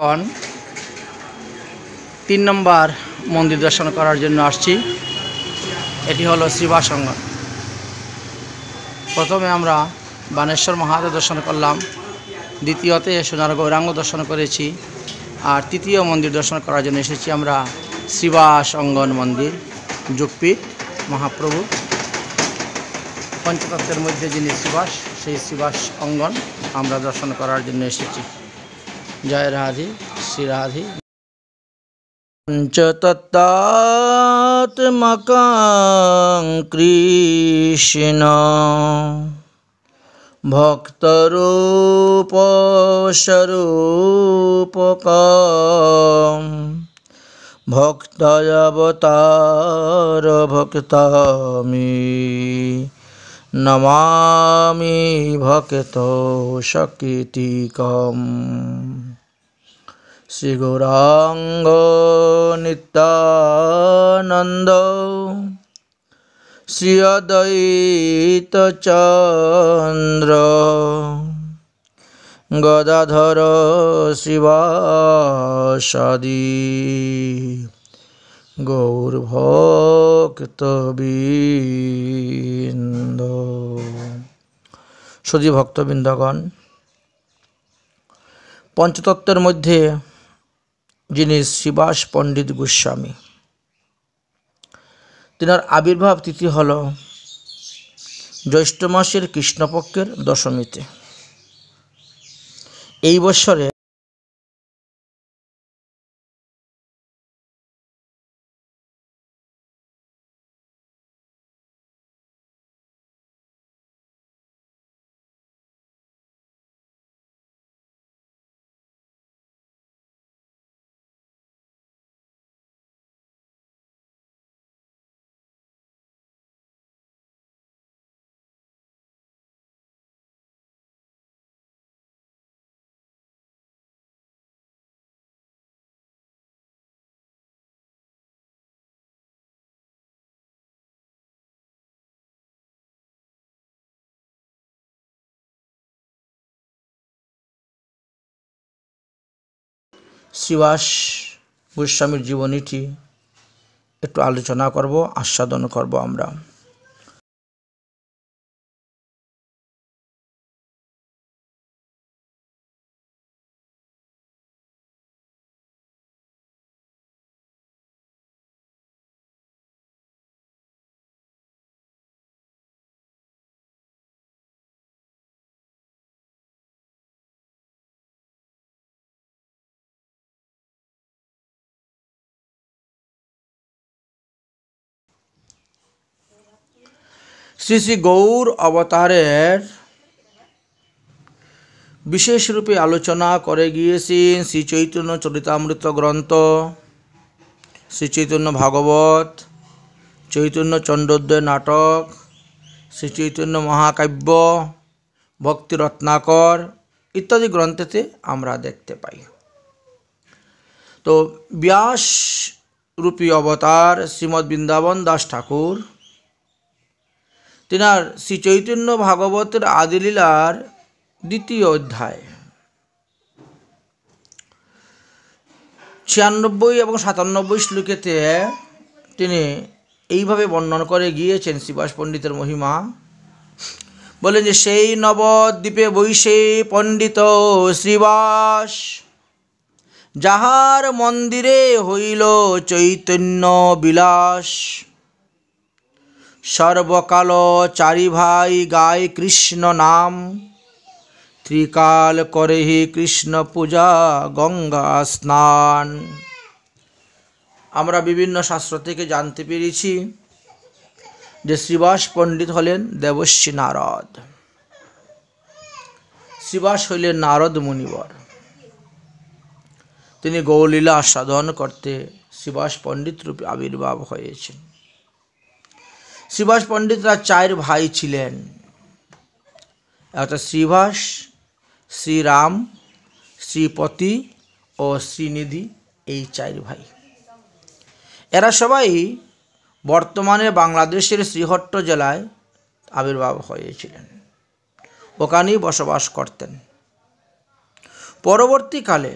এখন 3 নম্বর মন্দির দর্শন করার জন্য আসছি। এটি হলো শ্রীবাস অঙ্গন। প্রথমে আমরা বানেশ্বর মহাদেব দর্শন করলাম, দ্বিতীয়তে সোনার গৌরাঙ্গ দর্শন করেছি, আর তৃতীয় মন্দির দর্শন করার জন্য এসেছি আমরা শ্রীবাস অঙ্গন মন্দির, যোগপীঠ মহাপ্রভু পঞ্চতত্ত্বের মধ্যে যিনি শ্রীবাস, সেই শ্রীবাস অঙ্গন আমরা দর্শন করার জন্য এসেছি। জয় রাধে শ্রী রাধে। পঞ্চতত্ত্বাত্মকং কৃষ্ণ ভক্তরূপ স্বরূপকং ভক্তাবতার ভক্তামি নমামি ভক্ত শক্তিকম। শ্রী গৌরাঙ্গ নিত্যানন্দ শ্রী অদ্বৈত চন্দ্র গদাধর শিবাসাদি গৌরভক্তবৃন্দ। সুধী ভক্তবৃন্দগণ, পঞ্চতত্ত্বের মধ্যে যিনি শ্রীবাস পণ্ডিত গোস্বামী, তিনার আবির্ভাব তিথি হল জ্যৈষ্ঠ মাসের কৃষ্ণপক্ষের দশমীতে। এই বৎসরে শ্রীবাস গোস্বামীর জীবনীটি একটু আলোচনা করব, আস্বাদন করব আমরা। শ্রী শ্রী গৌর অবতারের বিশেষ রূপে আলোচনা করে গিয়েছেন শ্রী চৈতন্য চরিতামৃত গ্রন্থ, শ্রী চৈতন্য ভাগবত, চৈতন্য চন্দ্রোদয় নাটক, শ্রী চৈতন্য মহাকাব্য, ভক্তি রত্নাকর ইত্যাদি গ্রন্থেতে আমরা দেখতে পাই। তো ব্যাস রূপী অবতার শ্রীমদ্ বৃন্দাবন দাস ঠাকুর তিনার শ্রী চৈতন্য ভাগবতের আদিলীলার দ্বিতীয় অধ্যায় 96 এবং 97 শ্লোকেতে তিনি এইভাবে বর্ণনা করে গিয়েছেন শ্রীবাস পণ্ডিতের মহিমা। বলেন যে সেই নবদ্বীপে বৈশে পণ্ডিত শ্রীবাস, যাহার মন্দিরে হইল চৈতন্য বিলাস। সর্বকাল চারি ভাই গায় কৃষ্ণ নাম, ত্রিকাল করে হি কৃষ্ণ পূজা গঙ্গা স্নান। আমরা বিভিন্ন শাস্ত্র থেকে জানতে পেরেছি যে শ্রীবাস পণ্ডিত হলেন দেবর্ষি নারদ। শ্রীবাস হইলেন নারদ মুনিবর। তিনি গৌরলীলা সাধন করতে শ্রীবাস পণ্ডিত রূপে আবির্ভাব হয়েছেন। শ্রীবাস পণ্ডিতরা 4 ভাই ছিলেন, অর্থাৎ শ্রীবাস, শ্রীরাম, শ্রীপতি ও শ্রীনিধি, এই 4 ভাই। এরা সবাই বর্তমানে বাংলাদেশের শ্রীহট্ট জেলায় আবির্ভাব হয়েছিলেন, ওখানেই বসবাস করতেন। পরবর্তীকালে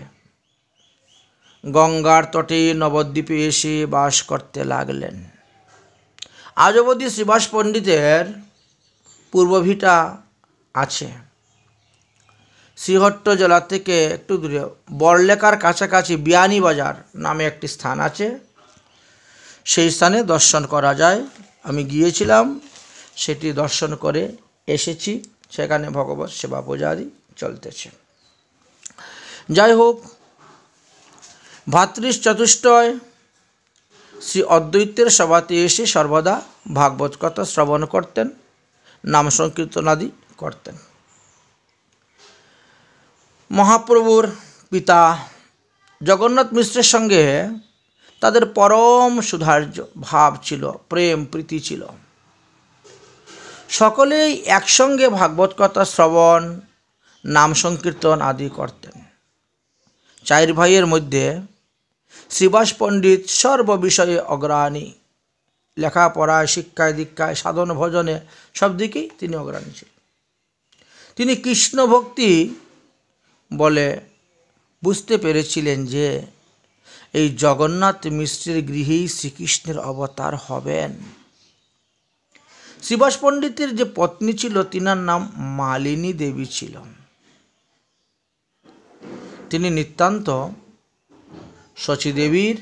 গঙ্গার তটে নবদ্বীপে এসে বাস করতে লাগলেন। আজ অবধি শ্রীবাস পণ্ডিতের পূর্বভিটা আছে। শ্রীহট্ট জেলা থেকে একটু দূরে বড়লেখার কাছাকাছি বিয়ানীবাজার নামে একটি স্থান আছে। সেই স্থানে দর্শন করা যায়। আমি গিয়েছিলাম, সেটি দর্শন করে এসেছি। সেখানে ভগবত সেবা পূজাদি চলতেছে। যাই হোক, ভাতৃ চতুষ্টয় শ্রী অদ্বৈতের সভাতে এসে সর্বদা ভাগবত কথা শ্রবণ করতেন, নাম সংকীর্তনাদি করতেন। মহাপ্রভুর পিতা জগন্নাথ মিশ্রের সঙ্গে তাদের পরম সুধার্য ভাব ছিল, প্রেম প্রীতি ছিল। সকলেই একসঙ্গে ভাগবত কথা শ্রবণ, নাম সংকীর্তন আদি করতেন। চার ভাইয়ের মধ্যে শ্রীবাস পণ্ডিত সর্ব বিষয়ে অগ্রণী। লেখাপড়ায়, শিক্ষায়, দীক্ষায়, সাধন ভজনে সব দিকেই তিনি অগ্রণী ছিলেন। তিনি কৃষ্ণ ভক্তি বলে বুঝতে পেরেছিলেন যে এই জগন্নাথ মিশ্রের গৃহেই শ্রীকৃষ্ণের অবতার হবেন। শ্রীবাস পণ্ডিতের যে পত্নী ছিল, তিনার নাম মালিনী দেবী ছিল। তিনি নিতান্ত শচীদেবীর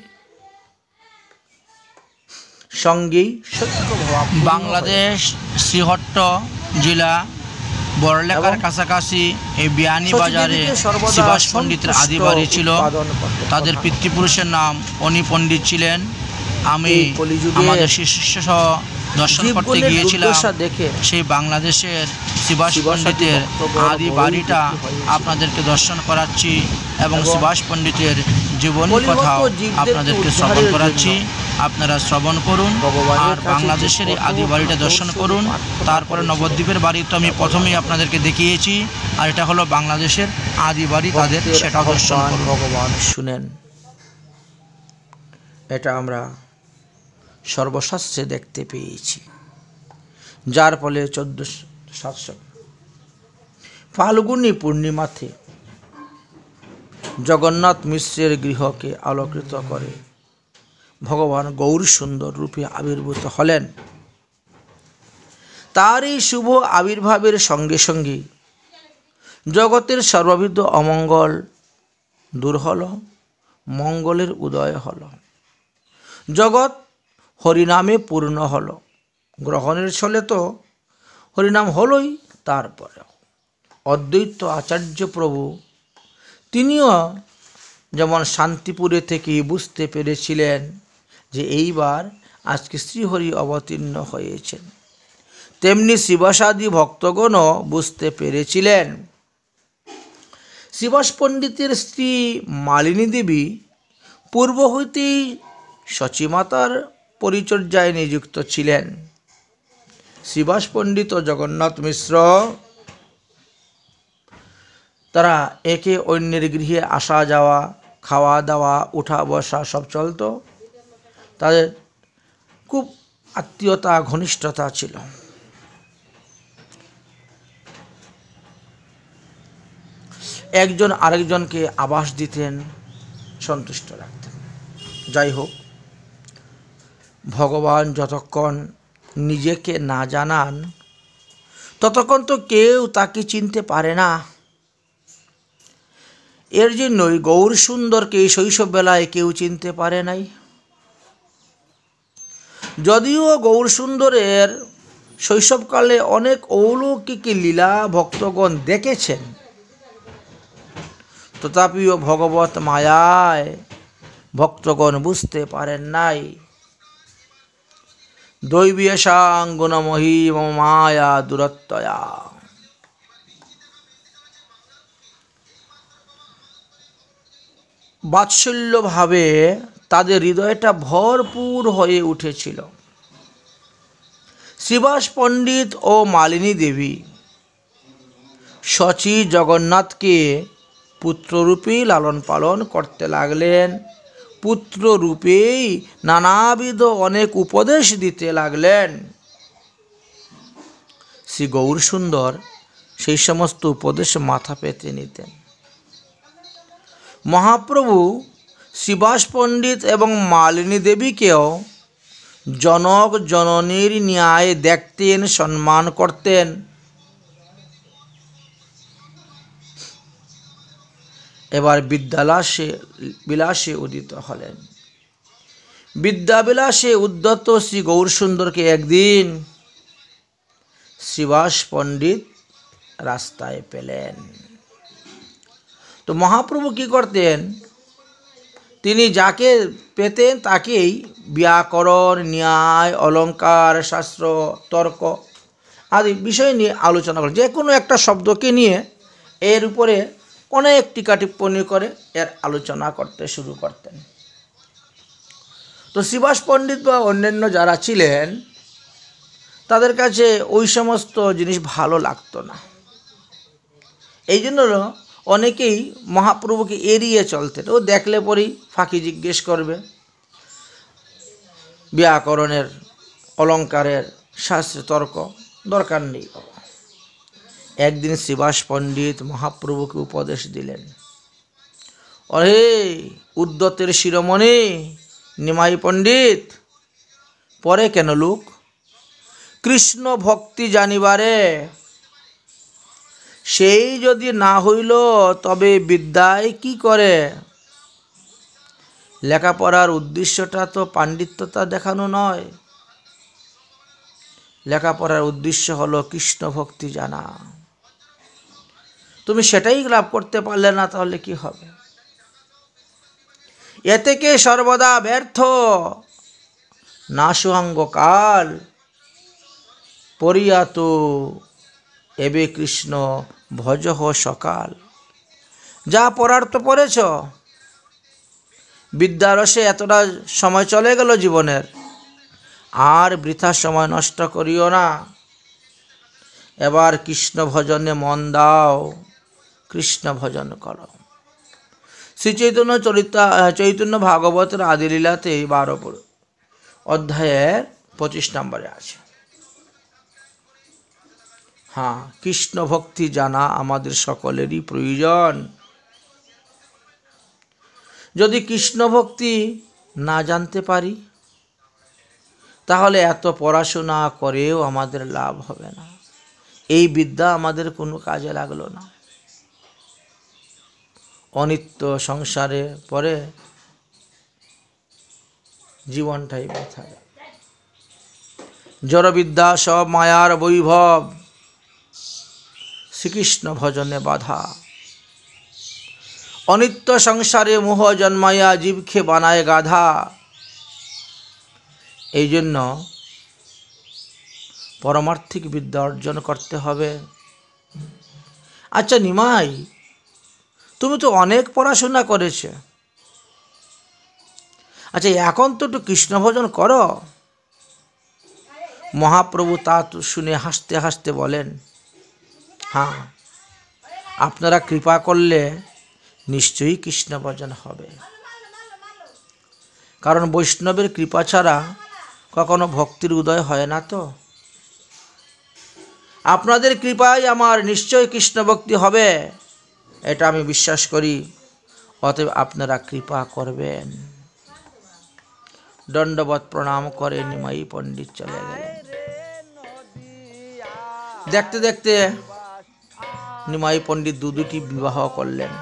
সঙ্গেই সত্যভাব। বাংলাদেশ শ্রীহট্ট জেলা বড়লেখার কাছাকাছি এই বিয়ানীবাজারে শ্রীবাস পণ্ডিতের আদি বাড়ি ছিল। তাদের পিতৃপুরুষের নাম অনি পণ্ডিত ছিলেন। আমি আমাদের শিষ্য সহ দর্শন করতে গিয়েছিলাম। সেই বাংলাদেশের শ্রীবাস পণ্ডিতের আদি বাড়িটা আপনাদেরকে দর্শন করাচ্ছি এবং শ্রীবাস পণ্ডিতের জীবনী কথাও আপনাদেরকে শ্রবণ করাচ্ছি। আপনারা শ্রবণ করুন আর বাংলাদেশের এই আদি বাড়িটা দর্শন করুন। তারপরে নবদ্বীপের বাড়ি তো আমি প্রথমেই আপনাদেরকে দেখিয়েছি, আর এটা হলো বাংলাদেশের আদি বাড়ি তাদের, সেটাও দর্শন করুন। ভগবান শুনেন, এটা আমরা সর্বশাস্ত্রে দেখতে পেয়েছি। যার ফলে 1407 ফাল্গুনী পূর্ণিমাতে জগন্নাথ মিশ্রের গৃহকে আলোকিত করে ভগবান গৌর সুন্দর রূপে আবির্ভূত হলেন। তার এই শুভ আবির্ভাবের সঙ্গে সঙ্গে জগতের সর্ববিধ অমঙ্গল দূর হল, মঙ্গলের উদয় হল। জগৎ হরিনামে পূর্ণ হল। গ্রহণের ছলে তো হরিনাম হলই, তারপরে অদ্বৈত আচার্য প্রভু তিনিও যেমন শান্তিপুরে থেকে বুঝতে পেরেছিলেন যে এইবার আজকে শ্রীহরি অবতীর্ণ হয়েছেন, তেমনি শ্রীবাসাদি ভক্তগণও বুঝতে পেরেছিলেন। শ্রীবাস পণ্ডিতের স্ত্রী মালিনী দেবী পূর্ব হইতেই শচীমাতার পরিচর্যায় নিযুক্ত ছিলেন। শ্রীবাস পণ্ডিত ও জগন্নাথ মিশ্র তারা একে অন্যের গৃহে আসা যাওয়া, খাওয়া দাওয়া, উঠা বসা সব চলত। তাদের খুব আত্মীয়তা, ঘনিষ্ঠতা ছিল। একজন আরেকজনকে আবাস দিতেন, সন্তুষ্ট রাখতেন। যাই হোক, ভগবান যতক্ষণ নিজেকে না জানান ততক্ষণ তো কেউ তাকে চিনতে পারে না। এর জন্যই গৌর সুন্দরকে শৈশববেলায় কেউ চিনতে পারে নাই। যদিও গৌর সুন্দরের শৈশবকালে অনেক অলৌকিক লীলা ভক্তগণ দেখেছেন, তথাপিও ভগবত মায়ায় ভক্তগণ বুঝতে পারেন নাই। দৈবীয়সাং গুণময়ী মম মায়া দূরত্বয়া। বাৎসল্যভাবে তাদের হৃদয়টা ভরপুর হয়ে উঠেছিল। শ্রীবাস পণ্ডিত ও মালিনী দেবী শচী জগন্নাথকে পুত্ররূপে লালন পালন করতে লাগলেন। পুত্ররূপেই নানাবিধ অনেক উপদেশ দিতে লাগলেন। শ্রী গৌর সুন্দর সেই সমস্ত উপদেশ মাথা পেতে নিতেন। মহাপ্রভু শ্রীবাস পণ্ডিত এবং মালিনী দেবীকেও জনক জননীর ন্যায় দেখতেন, সম্মান করতেন। এবার বিলাসে উদিত হলেন। বিদ্যাবিলাসে উদ্যত শ্রী গৌরসুন্দরকে একদিন শ্রীবাস পণ্ডিত রাস্তায় পেলেন। তো মহাপ্রভু কি করতেন, তিনি যাকে পেতেন তাকেই ব্যাকরণ, ন্যায়, অলঙ্কার, শাস্ত্র, তর্ক আদি বিষয় নিয়ে আলোচনা করেন। যে কোনো একটা শব্দকে নিয়ে এর উপরে অনেক টিকা টিপ্পণী করে এর আলোচনা করতে শুরু করতেন। তো শ্রীবাস পণ্ডিত বা অন্যান্য যারা ছিলেন তাদের কাছে ওই সমস্ত জিনিস ভালো লাগতো না। এই জন্য অনেকেই মহাপ্রভুকে এড়িয়ে চলতেন। ও দেখলে পরেই ফাঁকি জিজ্ঞেস করবে, ব্যাকরণের, অলঙ্কারের, শাস্ত্র, তর্ক দরকার নেই। একদিন শ্রীবাস পণ্ডিত মহাপ্রভুকে উপদেশ দিলেন, অরে উদ্যতের শিরোমণি নিমাই পণ্ডিত, পরে কেন লোক? কৃষ্ণ ভক্তি জানিবারে সেই যদি না হইল তবে বিদ্যায় কি করে? লেখাপড়ার উদ্দেশ্যটা তো পাণ্ডিত্যতা দেখানো নয়, লেখাপড়ার উদ্দেশ্য হলো কৃষ্ণ ভক্তি জানা। তুমি সেটাই লাভ করতে পারলে না, তাহলে কি হবে? এ থেকে সর্বদা ব্যর্থ, না সুহাঙ্গ কাল পরিয়াত এবে কৃষ্ণ ভজহ সকাল। যা পড়ার তো পড়েছ, বিদ্যারসে এতটা সময় চলে গেল জীবনের, আর বৃথা সময় নষ্ট করিও না। এবার কৃষ্ণ ভজনে মন দাও, কৃষ্ণ ভজন করো। শ্রী চৈতন্য ভাগবতের আদিলীলাতে 12 অধ্যায়ের 25 নম্বরে আছে। হ্যাঁ, কৃষ্ণ ভক্তি জানা আমাদের সকলেরই প্রয়োজন। যদি কৃষ্ণ ভক্তি না জানতে পারি তাহলে এত পড়াশোনা করেও আমাদের লাভ হবে না, এই বিদ্যা আমাদের কোনো কাজে লাগলো না। অনিত্য সংসারে পরে জীবনটাই বৃথা যায়। জড়বিদ্যা সব মায়ার বৈভব, শ্রীকৃষ্ণ ভজনে বাধা। অনিত্য সংসারে মোহ জন্মায়া জীবকে বানায় গাধা। এই জন্য পরমার্থিক বিদ্যা অর্জন করতে হবে। আচ্ছা নিমাই, তুমি তো অনেক পড়াশোনা করেছে, আচ্ছা এখন তো একটু কৃষ্ণ ভজন করো। মহাপ্রভু তা শুনে হাসতে হাসতে বলেন, হ্যাঁ, আপনারা কৃপা করলে নিশ্চয়ই কৃষ্ণ ভজন হবে, কারণ বৈষ্ণবের কৃপা ছাড়া কখনো ভক্তির উদয় হয় না। তো আপনাদের কৃপায় আমার নিশ্চয় কৃষ্ণ ভক্তি হবে, এটা আমি বিশ্বাস করি। অতএব আপনারা কৃপা করবেন। দণ্ডবত প্রণাম করে নিমাই পণ্ডিত চলে গেলেন। দেখতে দেখতে নিমাই পণ্ডিত দুটি বিবাহ করলেন,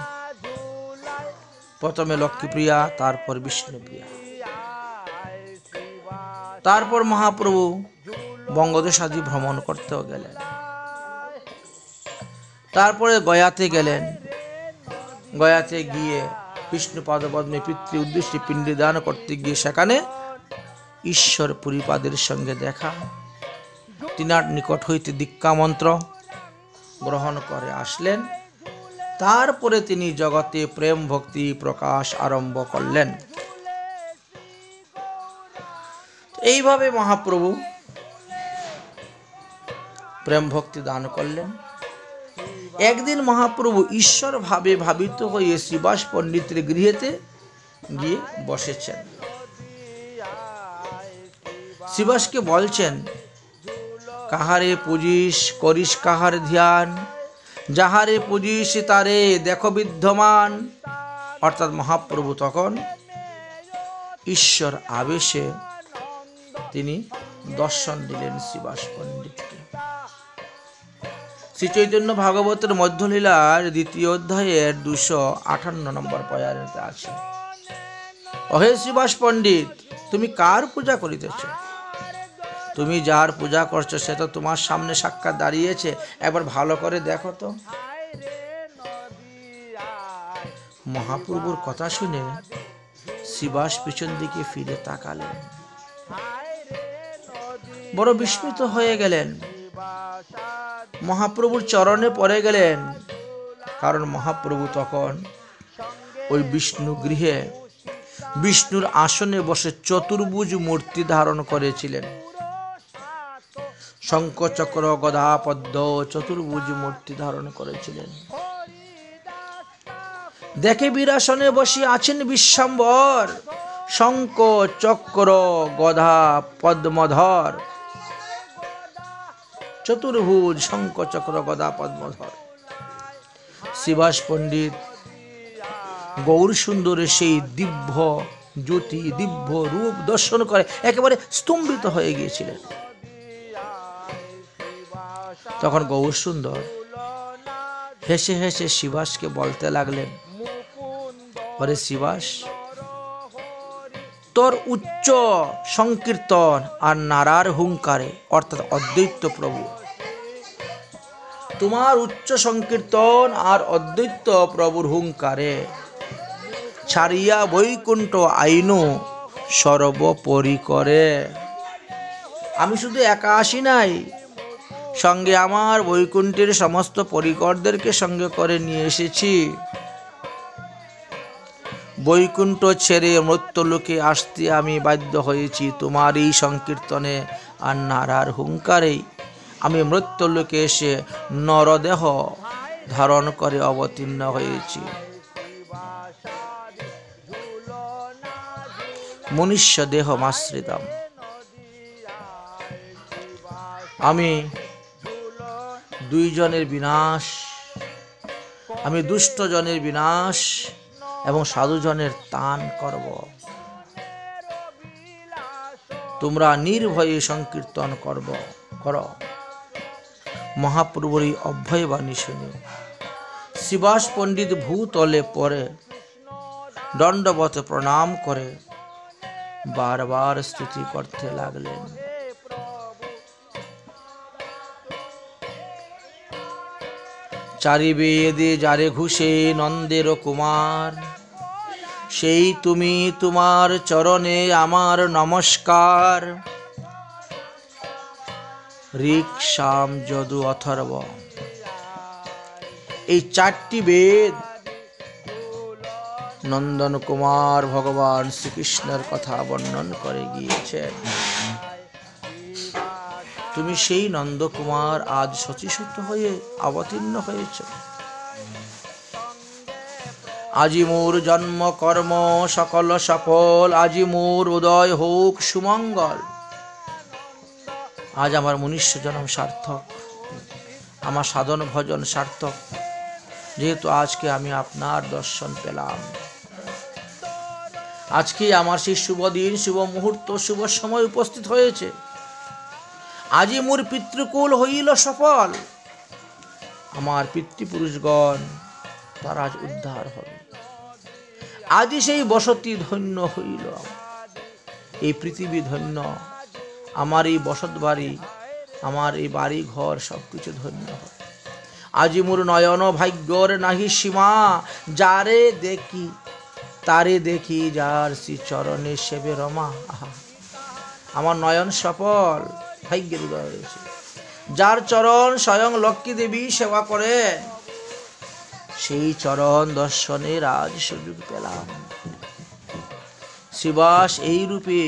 প্রথমে লক্ষ্মীপ্রিয়া, তারপর বিষ্ণুপ্রিয়া। তারপর মহাপ্রভু বঙ্গদেশাদি ভ্রমণ করতেও গেলেন। তারপরে গয়াতে গেলেন। গয়াতে গিয়ে বিষ্ণু পাদপদ্মে পিতৃ উদ্দেশ্যে পিণ্ডি দান করতে গিয়ে সেখানে ঈশ্বর পুরীপাদের সঙ্গে দেখা। তিনার নিকট হইতে দীক্ষা মন্ত্র গ্রহণ করে আসলেন। তারপরে তিনি জগতে প্রেম ভক্তি প্রকাশ আরম্ভ করলেন। এইভাবে মহাপ্রভু প্রেম ভক্তি দান করলেন। একদিন মহাপ্রভু ঈশ্বর ভাবে ভাবিত হয়ে শ্রীবাস পণ্ডিতের গৃহেতে গিয়ে বসেছেন। শ্রীবাসকে বলছেন, কাহারে পুজিস করিস কাহার ধ্যান, যাহারে পুজিস তারে দেখো বিদ্যমান, অর্থাৎ মহাপ্রভু তখন ঈশ্বর আবেশে তিনি দর্শন দিলেন শ্রীবাস পণ্ডিতকে। শ্রী চৈতন্য ভাগবতের মধ্যলীলার 2য় অধ্যায়ের 258 নম্বর পয়ারেতে আছে, অহে শ্রীবাস পণ্ডিত, তুমি কার পূজা করিতেছ? তুমি যার পূজা করছো সে তো তোমার সামনে সাক্ষাৎ দাঁড়িয়েছে, একবার ভালো করে দেখো তো। মহাপ্রভুর কথা শুনে শ্রীবাস পিছন দিকে ফিরে তাকালেন, বড় বিস্মিত হয়ে গেলেন, মহাপ্রভুর চরণে পড়ে গেলেন। কারণ মহাপ্রভু তখন ওই বিষ্ণু গৃহে বিষ্ণুর আসনে বসে চতুর্ভুজ মূর্তি ধারণ করেছিলেন। শঙ্খ চক্র গদা পদ্ম চতুর্ভুজ মূর্তি ধারণ করেছিলেন। দেখে বীরাসনে বসে আছেন বিশ্বম্বর, শঙ্খ চক্র গদা পদ্মধর, চতুর্ভুজ শঙ্খ চক্র গদা পদ্মধর। শ্রীবাস পণ্ডিত গৌর সুন্দরের সেই দিব্য জ্যোতি দিব্য রূপ দর্শন করে একেবারে স্তম্ভিত হয়ে গিয়েছিলেন। তখন গৌর সুন্দর হেসে হেসে শ্রীবাসকে বলতে লাগলেন, ওরে শ্রীবাস, তোর উচ্চ সংকীর্তন আর নারার হুঙ্কারে, অর্থাৎ অদ্বৈত প্রভু, তোমার উচ্চ সংকীর্তন আর অদ্বৈত প্রভুর হুঙ্কারে ছাড়িয়া বৈকুণ্ঠ আইনু সর্বোপরি করে। আমি শুধু একা আসি নাই, সঙ্গে আমার বৈকুণ্ঠের সমস্ত পরিকরদেরকে সঙ্গে করে নিয়ে এসেছি। বৈকুণ্ঠ ছেড়ে মৃত্যুলোকে আসতে আমি বাধ্য হয়েছি তোমার এই সংকীর্তনে আর নারার হুঙ্কারেই আমি মৃত্যুলোকে এসে নরদেহ ধারণ করে অবতীর্ণ হয়েছি। মনুষ্য দেহ মাশ্রিতাম, আমি দুইজনের বিনাশ, আমি দুষ্টজনের বিনাশ এবং সাধুজনের তান করব। তোমরা নির্ভয়ে সংকীর্তন কর। মহাপ্রভুর এই অভয় বাণী শুনে শ্রীবাস পণ্ডিত ভূতলে পড়ে দণ্ডবত প্রণাম করে বারবার স্তুতি করতে লাগলেন। চারি বেদে যারে ঘুষে নন্দের কুমার, সেই তুমি, তোমার চরণে আমার নমস্কার। ঋক সাম যদু অথর্ব, এই 4টি বেদ নন্দন কুমার ভগবান শ্রীকৃষ্ণের কথা বর্ণন করে গিয়েছেন। তুমি সেই নন্দকুমার আজ শচীসূত হয়ে অবতীর্ণ হয়েছ। আজি মোর জন্ম কর্ম সকল সফল, আজি মোর উদয় হোক সুমঙ্গল। আজ আমার মনুষ্য জন্ম সার্থক, আমার সাধন ভজন সার্থক, যেহেতু আজকে আমি আপনার দর্শন পেলাম। আজকে আমার সেই শুভ দিন, শুভ মুহূর্ত, শুভ সময় উপস্থিত হয়েছে। আজি মোর পিতৃকুল হইল সফল, আমার পিতৃপুরুষগণ তারা আজ উদ্ধার হবে। আজি সেই বসতি ধন্য হইল, এই পৃথিবী ধন্য, আমার এই বসত বাড়ি, আমার এই বাড়ি ঘর সবকিছু ধন্য হবে। আজি মোর নয়ন ভাগ্যর নাহি সীমা, যারে দেখি তারে দেখি, যার শ্রী চরণে সেবে রমা। আহা, আমার নয়ন সফল, ভাগ্যের উদয় হয়েছে। যার চরণ স্বয়ং লক্ষ্মী দেবী সেবা করেন, সেই চরণ দর্শনের আজ সুযোগ পেলাম। শ্রীবাস এই রূপে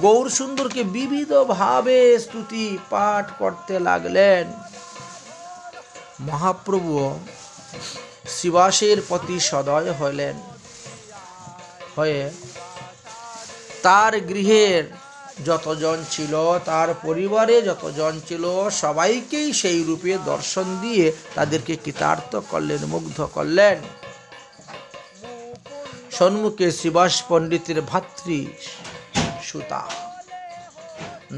গৌর সুন্দরকে বিবিধ ভাবে স্তুতি পাঠ করতে লাগলেন। মহাপ্রভু শ্রীবাসের প্রতি সদয় হলেন, হয়ে তার গৃহের যতজন ছিল, তার পরিবারে যতজন ছিল, সবাইকেই সেই রূপে দর্শন দিয়ে তাদেরকে কৃতার্থ করলেন, মুগ্ধ করলেন। সম্মুখে শ্রীবাস পণ্ডিতের ভাতৃ সুতা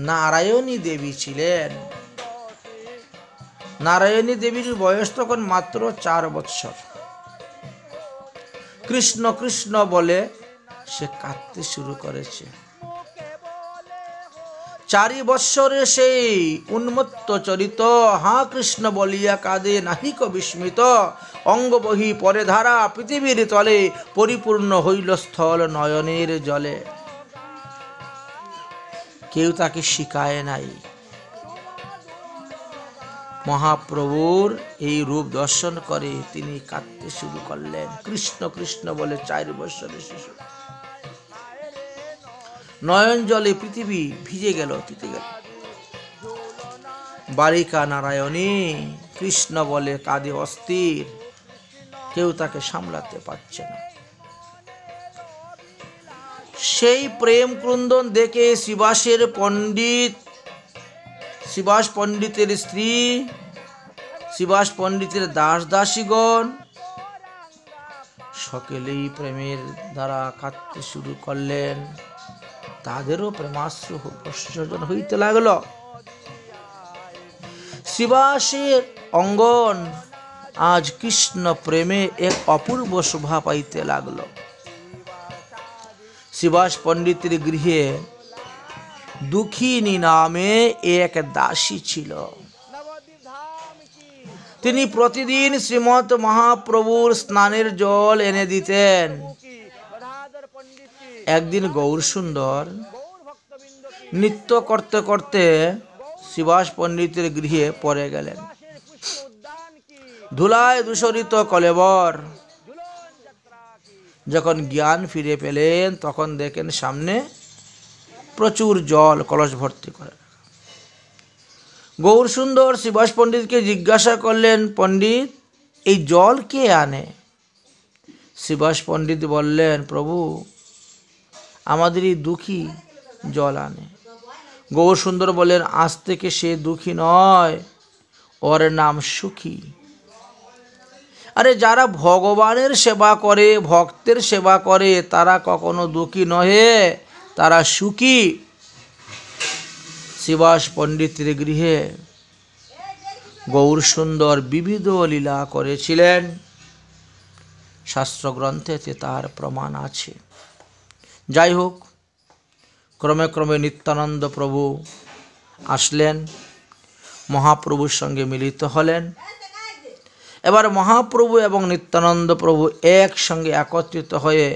নারায়ণী দেবী ছিলেন। নারায়ণী দেবীর বয়স তখন মাত্র 4 বৎসর। কৃষ্ণ কৃষ্ণ বলে সে কাঁদতে শুরু করেছে। 4 বৎসরে সেই উন্মত্ত চরিত হা কৃষ্ণ বলিয়া কাঁদে নাহিক বিস্মিত। অঙ্গ বহি পরে ধারা পৃথিবীর তলে পরিপূর্ণ হইল স্থল নয়নের জলে। কেউ তাকে শিখায় নাই। মহাপ্রভুর এই রূপ দর্শন করে তিনি কাঁদতে শুরু করলেন। কৃষ্ণ কৃষ্ণ বলে 4 বৎসরের শিশু। নয়ন জলে পৃথিবী ভিজে গেল, তিতে গেল। বালিকা নারায়ণী কৃষ্ণ বলে কাঁদে অস্থির, কেউ তাকে সামলাতে পারছে না। সেই প্রেম ক্রন্দন দেখে শ্রীবাস পণ্ডিতের স্ত্রী, শ্রীবাস পণ্ডিতের দাস দাসীগণ সকলেই প্রেমের দ্বারা কাঁদতে শুরু করলেন। তাদেরও প্রেমাশ্রু প্রসর্জন হইতে লাগল। শ্রীবাসের অঙ্গন আজ কৃষ্ণ প্রেমে এক অপূর্ব শোভা পাইতে লাগলো। শ্রীবাস পণ্ডিতের গৃহে দুঃখিনী নামে এক দাসী ছিল। তিনি প্রতিদিন শ্রীমৎ মহাপ্রভুর স্নানের জল এনে দিতেন। একদিন গৌরসুন্দর নৃত্য করতে করতে শ্রীবাস পণ্ডিতের গৃহে পড়ে গেলেন। ধুলায় দূষরিত কলেবর। যখন জ্ঞান ফিরে পেলেন তখন দেখেন সামনে প্রচুর জল কলস ভর্তি করে। গৌরসুন্দর শ্রীবাস পণ্ডিতকে জিজ্ঞাসা করলেন, পণ্ডিত এই জল কে আনে? শ্রীবাস পণ্ডিত বললেন, প্রভু আমাদের এই দুঃখী জল আনে। গৌরসুন্দর বললেন, আজ থেকে সে দুঃখী নয়, ওর নাম সুখী। আরে যারা ভগবানের সেবা করে, ভক্তের সেবা করে, তারা কখনো দুঃখী নহে, তারা সুখী। শ্রীবাস পণ্ডিতের গৃহে গৌরসুন্দর বিবিধ লীলা করেছিলেন। শাস্ত্রগ্রন্থেতে তার প্রমাণ আছে। যাই হোক, ক্রমে ক্রমে নিত্যানন্দ প্রভু আসলেন, মহাপ্রভুর সঙ্গে মিলিত হলেন। এবার মহাপ্রভু এবং নিত্যানন্দ প্রভু একসঙ্গে একত্রিত হয়ে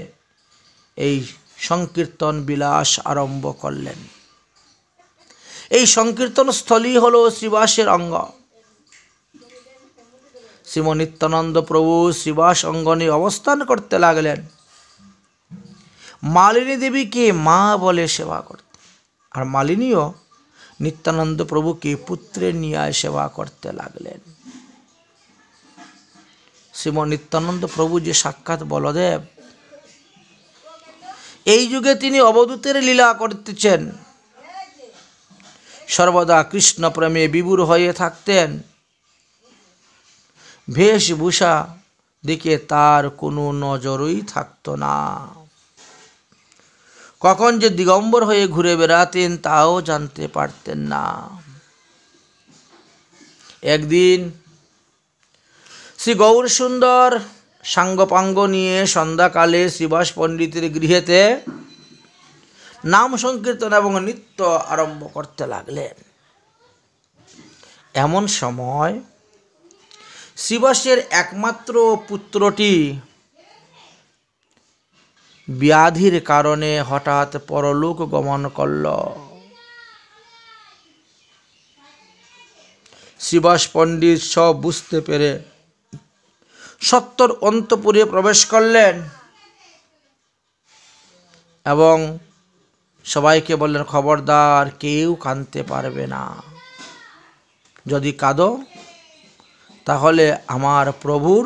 এই সংকীর্তন বিলাস আরম্ভ করলেন। এই সংকীর্তন স্থলী হল শ্রীবাসের অঙ্গ। শ্রীম নিত্যানন্দ প্রভু শ্রীবাস অঙ্গনে অবস্থান করতে লাগলেন। মালিনী দেবীকে মা বলে সেবা করতে, আর মালিনীও নিত্যানন্দ প্রভুকে পুত্রের নিয়ে সেবা করতে লাগলেন। শ্রীম নিত্যানন্দ প্রভু যে সাক্ষাৎ বলদেব, এই যুগে তিনি অবধূতের লীলা করতেছেন। সর্বদা কৃষ্ণ প্রেমে বিভোর হয়ে থাকতেন। বেশভূষা দিকে তার কোনো নজরই থাকতো না। কখন যে দিগম্বর হয়ে ঘুরে বেড়াতেন তাও জানতে পারতেন না। একদিন শ্রী গৌরসুন্দর সাঙ্গপাঙ্গ নিয়ে সন্ধ্যাকালে শ্রীবাস পণ্ডিতের গৃহেতে নাম সংকীর্তন এবং নৃত্য আরম্ভ করতে লাগলেন। এমন সময় শ্রীবাসের একমাত্র পুত্রটি ব্যাধির কারণে হঠাৎ পরলোক গমন করল। শ্রীবাস পণ্ডিত সব বুঝতে পেরে সত্তর অন্তপুরে প্রবেশ করলেন এবং সবাইকে বললেন, খবরদার কেউ কাঁদতে পারবে না। যদি কাঁদো তাহলে আমার প্রভুর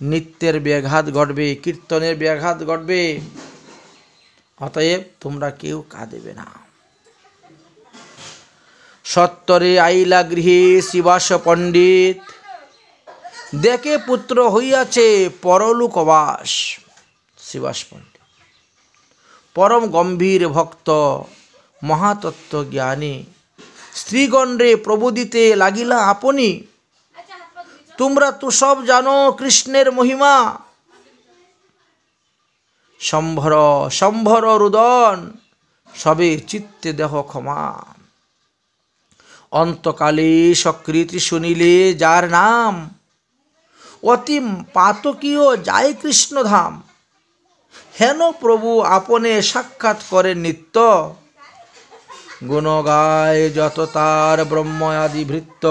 নিত্যের ব্যাঘাত ঘটবে, কীর্তনের ব্যাঘাত ঘটবে। অতএব তোমরা কেউ কাঁদবে না। সত্তরে আইলা গৃহে শ্রীবাস পণ্ডিত, দেখে পুত্র হইয়াছে পরলোকবাস। শ্রীবাস পণ্ডিত পরম গম্ভীর ভক্ত, মহাতত্ত্ব জ্ঞানী। স্ত্রীগণ রে প্রবোদিতে লাগিলা আপনি, তোমরা তো সব জানো কৃষ্ণের মহিমা। সম্ভর সম্ভর রুদন, সবে চিত্তে দেহ ক্ষমা। অন্তকালে সকৃতি শুনিলে যার নাম, অতি পাতকীয় যায় কৃষ্ণধাম। হেন প্রভু আপনে সাক্ষাৎ করে নিত্য, গুণ গায় যত তার ব্রহ্ম আদি ভৃত্য।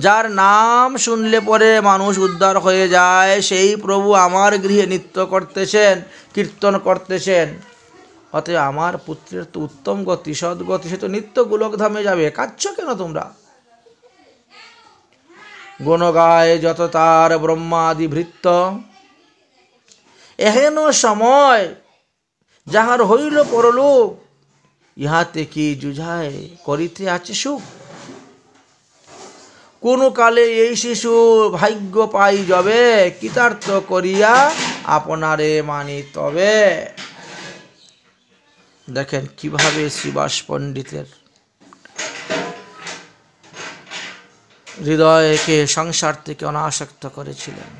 যার নাম শুনলে পরে মানুষ উদ্ধার হয়ে যায়, সেই প্রভু আমার গৃহে নিত্য করতেছেন, কীর্তন করতেছেন। অতএব আমার পুত্রের তো উত্তম গতি, সদ্গতি, সে তো নিত্য গোলকধামে যাবে, কাঁদছ কেন তোমরা? গুণ গায় যত তার ব্রহ্মাদি ভৃত্য। এহেন সময় যাহার হইল পরলোক, ইহাতে কি যুঝায় করিতে আছে সুখ। কোন কালে এই শিশু ভাগ্য পাই যাবে, কৃতার্থ করিয়া আপনারে মানি তবে। দেখেন কিভাবে শ্রীবাস পণ্ডিতের হৃদয়কে সংসার থেকে অনাসক্ত করেছিলেন।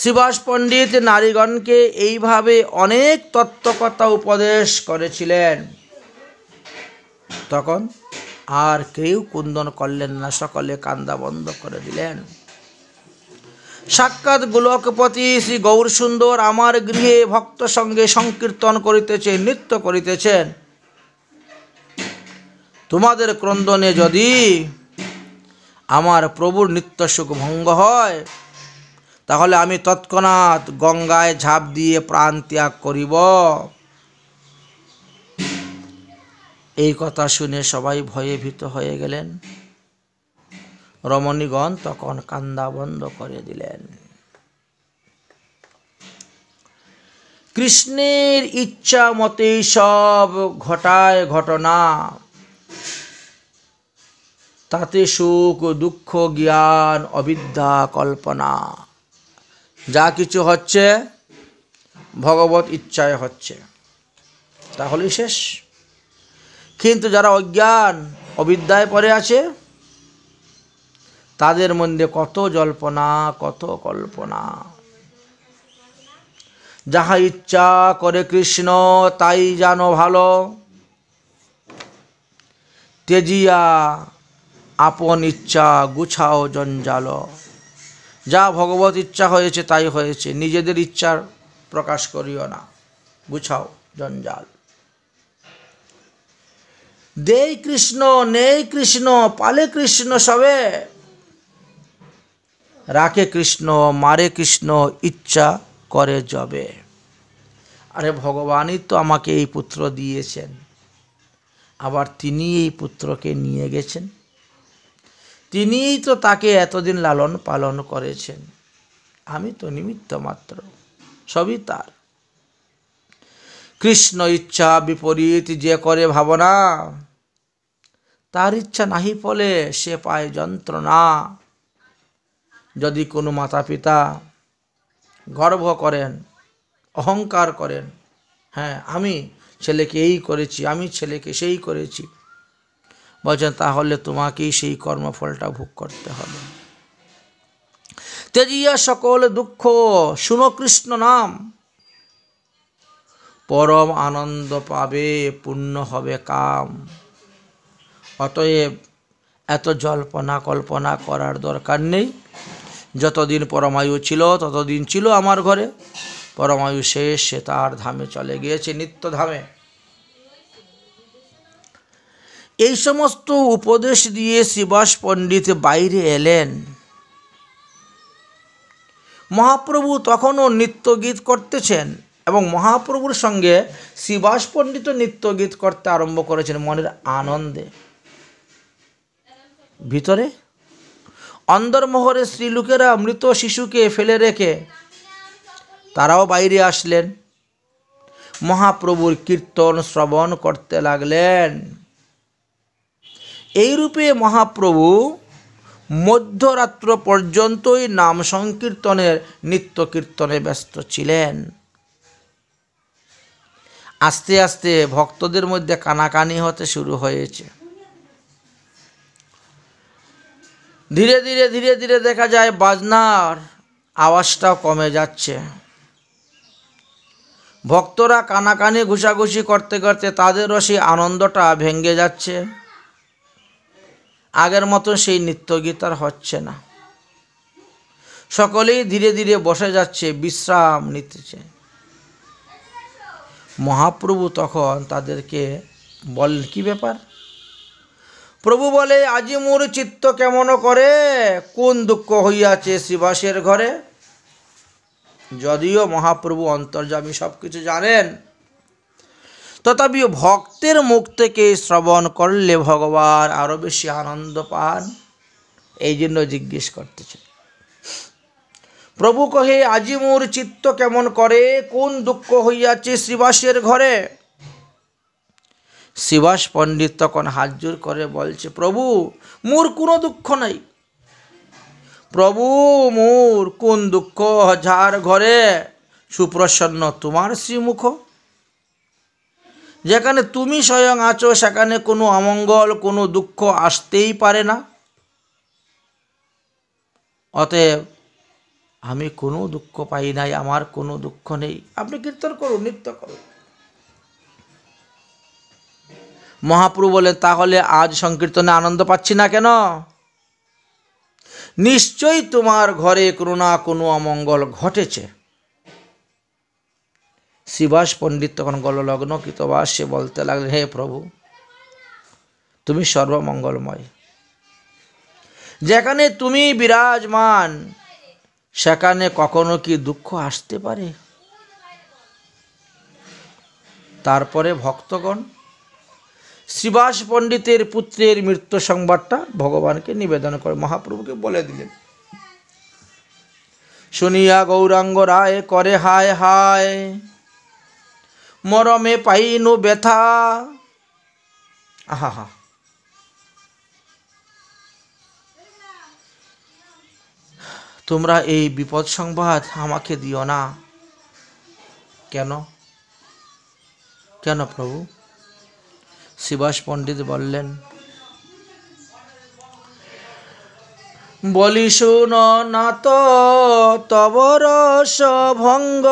শ্রীবাস পণ্ডিত নারীগণকে এইভাবে অনেক তত্ত্বকথা উপদেশ করেছিলেন। তখন আর কেউ কুন্দন করলেন না, সকলে কান্দা বন্ধ করে দিলেন। সাক্ষাৎ গোলকপতি শ্রী গৌর সুন্দর আমার গৃহে ভক্ত সঙ্গে সংকীর্তন করিতেছেন, নৃত্য করিতেছেন। তোমাদের ক্রন্দনে যদি আমার প্রভুর নিত্য সুখ ভঙ্গ হয়, তাহলে আমি তৎক্ষণাৎ গঙ্গায় ঝাঁপ দিয়ে প্রাণ ত্যাগ করিব। এই কথা শুনে সবাই ভয়ে ভীত হয়ে গেলেন। রমণীগণ তখন কান্দা বন্ধ করে দিলেন। কৃষ্ণের ইচ্ছা মতেই সব ঘটায় ঘটনা, তাতে সুখ দুঃখ জ্ঞান অবিদ্যা কল্পনা। যা কিছু হচ্ছে ভগবত ইচ্ছায় হচ্ছে, তাহলেই শেষ। কিন্তু যারা অজ্ঞান অবিদ্যায় পড়ে আছে, তাদের মধ্যে কত জল্পনা, কত কল্পনা। যাহা ইচ্ছা করে কৃষ্ণ তাই জানো ভালো, তেজিয়া আপন ইচ্ছা গুছাও জঞ্জাল। যা ভগবত ইচ্ছা হয়েছে তাই হয়েছে, নিজেদের ইচ্ছার প্রকাশ করিও না, গুছাও জঞ্জাল। দেই কৃষ্ণ নেই কৃষ্ণ পালে কৃষ্ণ সবে, রাখে কৃষ্ণ মারে কৃষ্ণ ইচ্ছা করে যবে। আরে ভগবানই তো আমাকে এই পুত্র দিয়েছেন, আবার তিনি এই পুত্রকে নিয়ে গেছেন, তিনিই তো তাকে এতদিন লালন পালন করেছেন, আমি তো নিমিত্ত মাত্র, সবই তার। কৃষ্ণ ইচ্ছা বিপরীত যে করে ভাবনা, তার ইচ্ছা নাহি ফলে সে পায় যন্ত্রণা। যদি কোনো মাতা পিতা গর্ব করেন, অহংকার করেন, হ্যাঁ আমি ছেলেকে এই করেছি, আমি ছেলেকে সেই করেছি, বলছেন তাহলে তোমাকেই সেই কর্মফলটা ভোগ করতে হবে। তেজিয়া সকল দুঃখ শুনো কৃষ্ণ নাম, পরম আনন্দ পাবে পূর্ণ হবে কাম। অতএব এত জল্পনা কল্পনা করার দরকার নেই। যতদিন পরমায়ু ছিল ততদিন ছিল আমার ঘরে, পরমায়ু শেষ, সে তার ধামে চলে গিয়েছে, নিত্য ধামে। এই সমস্ত উপদেশ দিয়ে শ্রীবাস পণ্ডিত বাইরে এলেন। মহাপ্রভু তখনও নৃত্যগীত করতেছেন এবং মহাপ্রভুর সঙ্গে শ্রীবাস পণ্ডিত নৃত্যগীত করতে আরম্ভ করেছেন মনের আনন্দে। ভিতরে অন্দরমহরে স্ত্রীলোকেরা মৃত শিশুকে ফেলে রেখে তারাও বাইরে আসলেন, মহাপ্রভুর কীর্তন শ্রবণ করতে লাগলেন। এইরূপে মহাপ্রভু মধ্যরাত্র পর্যন্তই নাম সংকীর্তনের নিত্য কীর্তনে ব্যস্ত ছিলেন। আস্তে আস্তে ভক্তদের মধ্যে কানাকানি হতে শুরু হয়েছে। ধীরে ধীরে ধীরে ধীরে দেখা যায় বাজনার আওয়াজটাও কমে যাচ্ছে। ভক্তরা কানাকানি ঘুষাঘুষি করতে করতে তাদেরও সেই আনন্দটা ভেঙে যাচ্ছে। আগের মতো সেই নৃত্যগীত আর হচ্ছে না। সকলেই ধীরে ধীরে বসে যাচ্ছে, বিশ্রাম নিতেছে। মহাপ্রভু তখন তাদেরকে বললেন, কি ব্যাপার? প্রভু বলে, আজি মোর চিত্ত কেমন করে, কোন দুঃখ হইয়াছে শ্রীবাসের ঘরে। যদিও মহাপ্রভু অন্তর্যামী সব কিছু জানেন, তথাপিও ভক্তের মুখ থেকে শ্রবণ করলে ভগবান আরো বেশি আনন্দ পান, এই জন্য জিজ্ঞেস করতেছে। প্রভু কহে, আজি মোর চিত্ত কেমন করে, কোন দুঃখ হইয়াছে শ্রীবাসের ঘরে। শ্রীবাস পণ্ডিত তখন হাত জোর করে বলছে, প্রভু মোর কোনো দুঃখ নাই। প্রভু মোর কোন দুঃখ, যার ঘরে সুপ্রসন্ন তোমার শ্রীমুখ। যেখানে তুমি স্বয়ং আছো সেখানে কোনো অমঙ্গল, কোনো দুঃখ আসতেই পারে না। অতএব আমি কোনো দুঃখ পাই নাই, আমার কোনো দুঃখ নেই। আপনি কীর্তন করুন, নৃত্য করুন। মহাপ্রভু বলেন, তাহলে আজ সংকীর্তনে আনন্দ পাচ্ছি না কেন? নিশ্চয়ই তোমার ঘরে কোনো না কোনো অমঙ্গল ঘটেছে। শ্রীবাস পণ্ডিত তখন গললগ্ন কৃতবাসে বলতে লাগলেন, হে প্রভু, তুমি সর্বমঙ্গলময়। যেখানে তুমি বিরাজমান সেখানে কখনো কি দুঃখ আসতে পারে? তারপরে ভক্তগণ শ্রীবাস পণ্ডিতের পুত্রের মৃত্যু সংবাদটা ভগবানকে নিবেদন করে মহাপ্রভুকে বলে দিলেন। শুনিয়া গৌরাঙ্গ রায় করে হায় হায়, মরমে পাইনু ব্যথা। আহা, তোমরা এই বিপদ সংবাদ আমাকে দিও না। কেন কেন প্রভু? শ্রীবাস পণ্ডিত বললেন, বলি শুন না তো তব রস ভঙ্গ,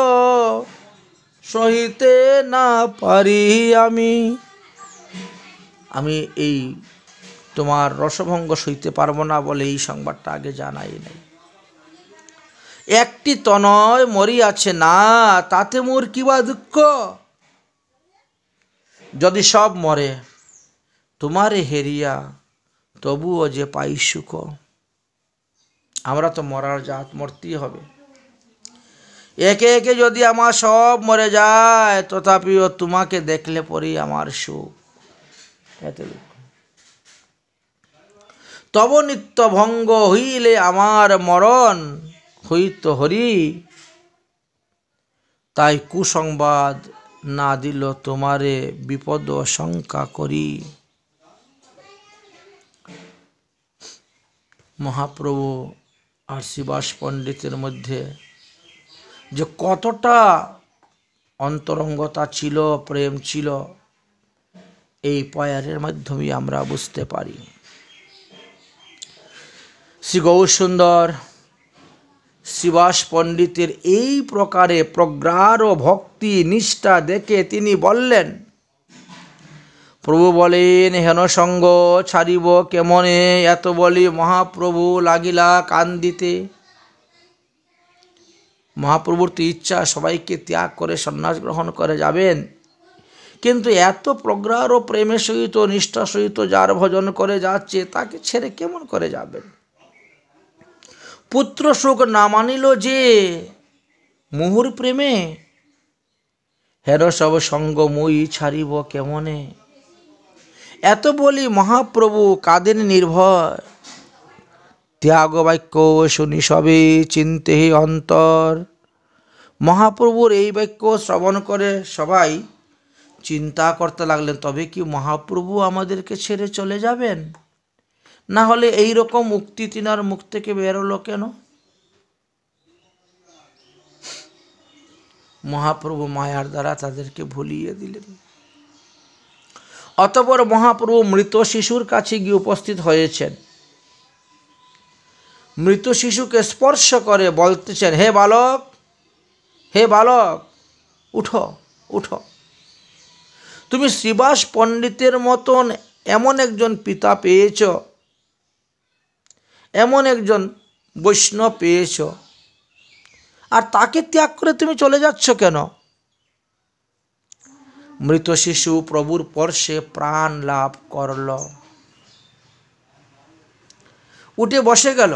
সহিতে না পারি আমি। এই তোমার রসভঙ্গ সইতে পারবো না বলে এই সংবাদটা আগে জানাই নাই। একটি তনয় মরিয়াছে না, তাতে মোর কিবা দুঃখ। যদি সব মরে তোমারে হেরিয়া, তবুও যে পাই সুখ। আমরা তো মরার জাত, মরতেই হবে। একে একে যদি আমার সব মরে যায়, তথাপিও তোমাকে দেখলে পরেই আমার সুখ। এত দুঃখ। তব নিত্য ভঙ্গ হইলে আমার মরণ হইত হরি, তাই কুসংবাদ না দিল তোমারে বিপদ শঙ্কা করি। মহাপ্রভু আর শ্রীবাস পণ্ডিতের মধ্যে যে কতটা অন্তরঙ্গতা ছিল, প্রেম ছিল, এই পয়ারের মাধ্যমে আমরা বুঝতে পারি। শ্রী গৌরসুন্দর শ্রীবাস পণ্ডিতের এই প্রকারে প্রগাঢ় ভক্তি নিষ্ঠা দেখে তিনি বললেন, প্রভু বলেন, হেন সঙ্গ ছাড়িব কেমনে। এত বলি মহাপ্রভু লাগিলা কান্দিতে। মহাপ্রভুর তো ইচ্ছা সবাইকে ত্যাগ করে সন্ন্যাস গ্রহণ করে যাবেন, কিন্তু এত প্রগাঢ় প্রেমের সহিত নিষ্ঠা সহিত যার ভজন করে যাচ্ছে, তাকে ছেড়ে কেমন করে যাবেন? পুত্র সুখ না মানিল যে মুহুর প্রেমে, হের সব সঙ্গ মই ছাড়িব কেমনে। এত বলি মহাপ্রভু কাঁদেন নির্ভয়, ত্যাগ বাক্য শুনি সবে চিন্তে অন্তর। মহাপ্রভুর এই বাক্য শ্রবণ করে সবাই চিন্তা করতে লাগলেন, তবে কি মহাপ্রভু আমাদেরকে ছেড়ে চলে যাবেন? না হলে এই রকম উক্তি তিনার মুখ থেকে বেরোলো কেন? মহাপ্রভু মায়ার দ্বারা তাদেরকে ভুলিয়ে দিলেন। অতঃপর মহাপ্রভু মৃত শিশুর কাছে গিয়ে উপস্থিত হয়েছেন। মৃত শিশুকে স্পর্শ করে বলতেছেন, হে বালক, হে বালক, উঠো উঠো। তুমি শ্রীবাস পণ্ডিতের মতন এমন একজন পিতা পেয়েছ, এমন একজন বৈষ্ণব পেয়েছ, আর তাকে ত্যাগ করে তুমি চলে যাচ্ছ কেন? মৃত শিশু প্রভুর স্পর্শে প্রাণ লাভ করল, উঠে বসে গেল।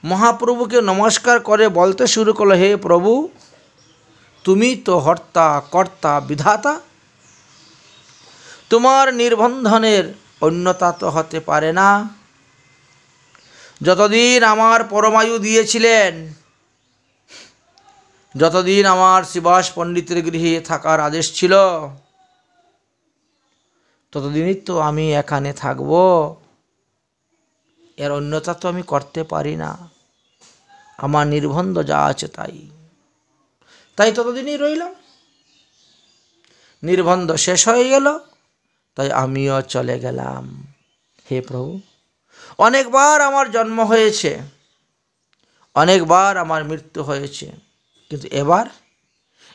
মহাপ্রভুকে নমস্কার করে বলতে শুরু করলো, হে প্রভু, তুমি তো হর্তা কর্তা বিধাতা, তোমার নির্বন্ধনের অন্যতা তো হতে পারে না। যতদিন আমার পরমায়ু দিয়েছিলেন, যতদিন আমার শ্রীবাস পণ্ডিতের গৃহে থাকার আদেশ ছিল, ততদিনই তো আমি এখানে থাকব, এর অন্যতা তো আমি করতে পারি না। আমার নির্বন্ধ যা আছে তাই তাই ততদিনই রইলাম। নির্বন্ধ শেষ হয়ে গেল, তাই আমিও চলে গেলাম। হে প্রভু, অনেকবার আমার জন্ম হয়েছে, অনেকবার আমার মৃত্যু হয়েছে, কিন্তু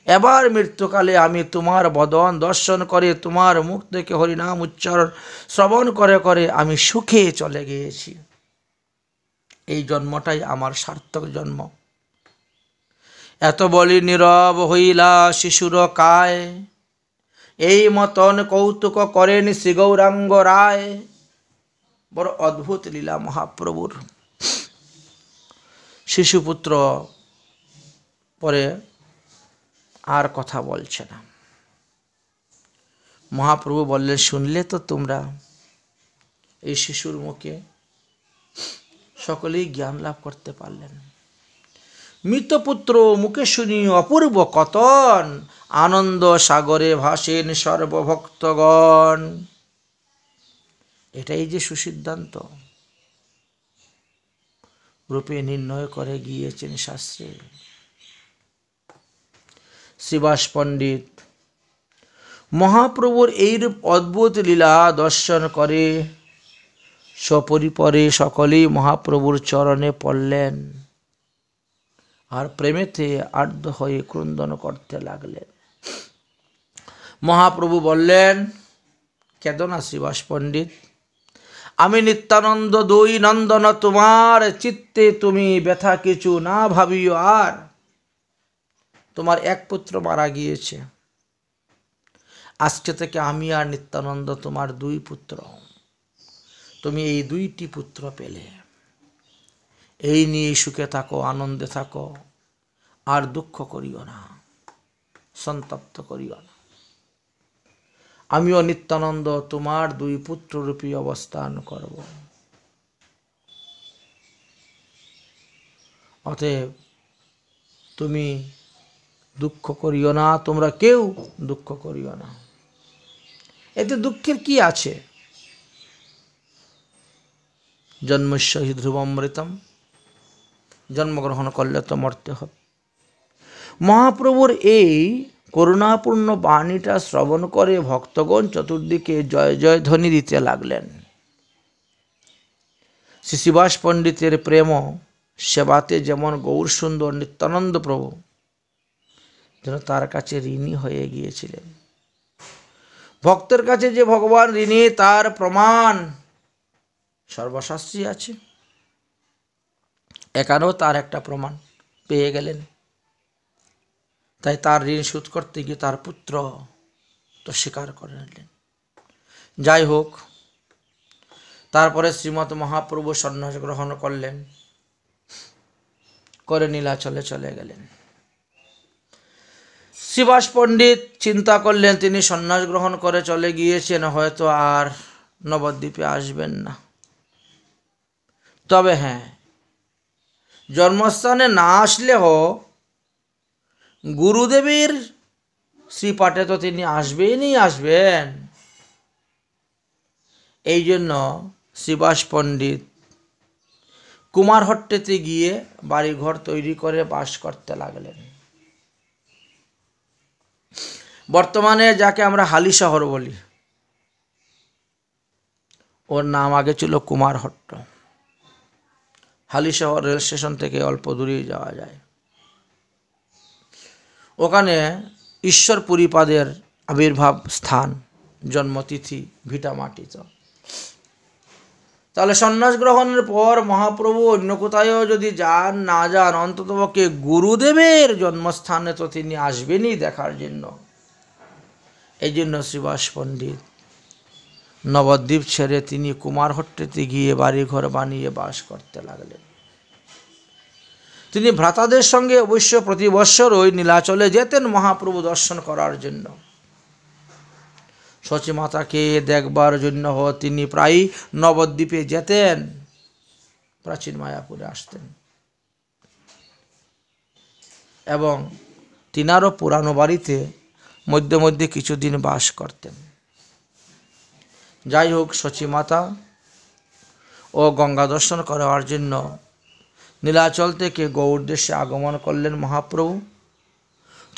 এবার মৃত্যুকালে আমি তোমার বদন দর্শন করে, তোমার মুখ থেকে হরিনাম উচ্চারণ শ্রবণ করে করে আমি সুখে চলে গিয়েছি। এই জন্মটাই আমার সার্থক জন্ম। এত বলি নীরব হইলা শিশুর কায়, এই মতন কৌতুক করেন শ্রী গৌরাঙ্গ রায়। বড় অদ্ভুত লীলা মহাপ্রভুর। শিশুপুত্র পরে আর কথা বলছে না। মহাপ্রভু বললেন, শুনলে তো তোমরা, এই শিশুর মুখে সকলেই জ্ঞান লাভ করতে পারলেন। মৃতপুত্র মুখে শুনি অপূর্ব কতন, আনন্দ সাগরে ভাসেন সর্বভক্তগণ। এটাই যে সুসিদ্ধান্ত রূপে নির্ণয় করে গিয়েছেন শাস্ত্রে। শ্রীবাস পণ্ডিত মহাপ্রভুর এইরূপ অদ্ভুত লীলা দর্শন করে সপরিপরে সকলেই মহাপ্রভুর চরণে পড়লেন আর প্রেমেতে আর্দ্র হয়ে ক্রন্দন করতে লাগলেন। মহাপ্রভু বললেন, কেঁদো না শ্রীবাস পণ্ডিত, আমি নিত্যানন্দ দুই নন্দন, তোমার চিত্তে তুমি ব্যথা কিছু না ভাবিও আর। তোমার এক পুত্র মারা গিয়েছে, আজকে থেকে আমি আর নিত্যানন্দ তোমার দুই পুত্র। তুমি এই দুইটি পুত্র পেলে, এই নিয়ে সুখে থাকো, আনন্দে থাকো, আর দুঃখ করিও না, সন্তপ্ত করিও না। আমিও নিত্যানন্দ তোমার দুই পুত্ররূপী অবস্থান করব। অতএব তুমি দুঃখ করিও না, তোমরা কেউ দুঃখ করিও না। এতে দুঃখের কি আছে? জন্মস্য হি ধ্রুবমৃতম, জন্মগ্রহণ করলে তো মরতে হবে। মহাপ্রভুর এই করুণাপূর্ণ বাণীটা শ্রবণ করে ভক্তগণ চতুর্দিকে জয় জয় ধ্বনি দিতে লাগলেন। শ্রীবাস পণ্ডিতের প্রেম সেবাতে যেমন গৌর সুন্দর নিত্যানন্দ প্রভু যেন তার কাছে ঋণী হয়ে গিয়েছিলেন। ভক্তের কাছে যে ভগবান ঋণী তার প্রমাণ সর্বশাস্ত্রী আছে। এখানেও তার একটা প্রমাণ পেয়ে গেলেন। তাই তার ঋণ শোধ করতে গিয়ে তার পুত্র তো স্বীকার করে নিলেন। যাই হোক, তারপরে শ্রীমৎ মহাপ্রভু সন্ন্যাস গ্রহণ করলেন, করে নীলাচলে চলে গেলেন। শ্রীবাস পণ্ডিত চিন্তা করলেন, তিনি সন্ন্যাস গ্রহণ করে চলে গিয়েছেন, হয়তো আর নবদ্বীপে আসবেন না। তবে হ্যাঁ, জন্মস্থানে না আসলেও গুরুদেবের শ্রীপাঠে তো তিনি আসবেনই আসবেন। এই জন্য শ্রীবাস পণ্ডিত কুমারহট্টেতে গিয়ে বাড়িঘর তৈরি করে বাস করতে লাগলেন। বর্তমানে যাকে আমরা হালি শহর বলি, ওর নাম আগে ছিল কুমারহট্ট। হালি শহর রেল স্টেশন থেকে অল্প দূরেই যাওয়া যায়। ওখানে ঈশ্বর পুরীপাদের আবির্ভাব স্থান, জন্মতিথি ভিটামাটি। তো তাহলে সন্ন্যাস গ্রহণের পর মহাপ্রভু অন্য কোথায়ও যদি যান না যান, অন্ততপক্ষে গুরুদেবের জন্মস্থানে তো তিনি আসবেনই দেখার জন্য। এই জন্য শ্রীবাস পণ্ডিত নবদ্বীপ ছেড়ে তিনি কুমারহট্টেতে গিয়ে বাড়িঘর বানিয়ে বাস করতে লাগলেন। তিনি ভ্রাতাদের সঙ্গে অবশ্য প্রতি বৎসর ওই নীলাচলে যেতেন মহাপ্রভু দর্শন করার জন্য। সচিমাতাকে দেখবার জন্য তিনি প্রায় নবদ্বীপে যেতেন, প্রাচীন মায়াপুরে আসতেন এবং তিনারও পুরানো বাড়িতে মধ্যে মধ্যে কিছুদিন বাস করতেন। যাই হোক, সচিমাতা ও গঙ্গা দর্শন করার জন্য নীলাচল থেকে গৌড় দেশে আগমন করলেন মহাপ্রভু।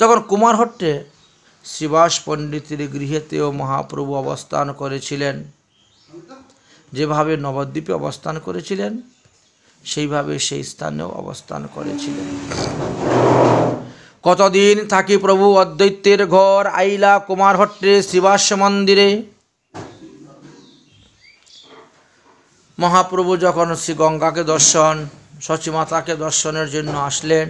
তখন কুমারহট্টে শ্রীবাস পণ্ডিতের গৃহেতেও মহাপ্রভু অবস্থান করেছিলেন। যেভাবে নবদ্বীপে অবস্থান করেছিলেন সেইভাবে সেই স্থানেও অবস্থান করেছিলেন। কতদিন থাকি প্রভু অদ্বৈতের ঘর আইলা কুমারহট্টে শ্রীবাস মন্দিরে। মহাপ্রভু যখন শ্রী গঙ্গাকে দর্শন, সচিমাতাকে দর্শনের জন্য আসলেন,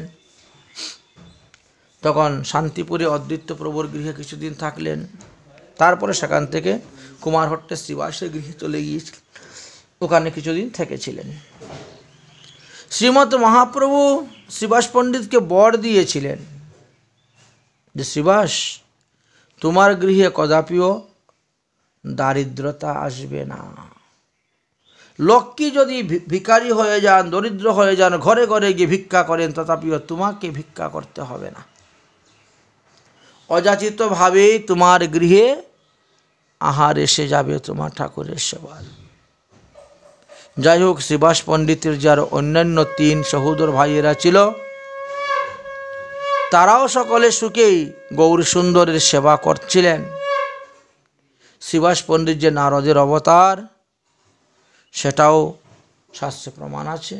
তখন শান্তিপুরে অদ্বৈত প্রভুর গৃহে কিছুদিন থাকলেন। তারপরে সেখান থেকে কুমারহট্টে শ্রীবাসের গৃহে চলে গিয়েছিলেন, ওখানে কিছুদিন থেকেছিলেন। শ্রীমৎ মহাপ্রভু শ্রীবাস পণ্ডিতকে বর দিয়েছিলেন যে শ্রীবাস, তোমার গৃহে কদাপিও দারিদ্রতা আসবে না। লক্ষ্মী যদি ভিখারি হয়ে যান, দরিদ্র হয়ে যান, ঘরে ঘরে গিয়ে ভিক্ষা করেন, তথাপিও তোমাকে ভিক্ষা করতে হবে না। অযাচিতভাবেই তোমার গৃহে আহার এসে যাবে তোমার ঠাকুরের সেবার। যাই হোক, শ্রীবাস পণ্ডিতের যার অন্যান্য 3 সহোদর ভাইয়েরা ছিল, তারাও সকলে সুখেই গৌর সুন্দরের সেবা করছিলেন। শ্রীবাস পণ্ডিত যে নারদের অবতার সেটাও শাস্ত্রে প্রমাণ আছে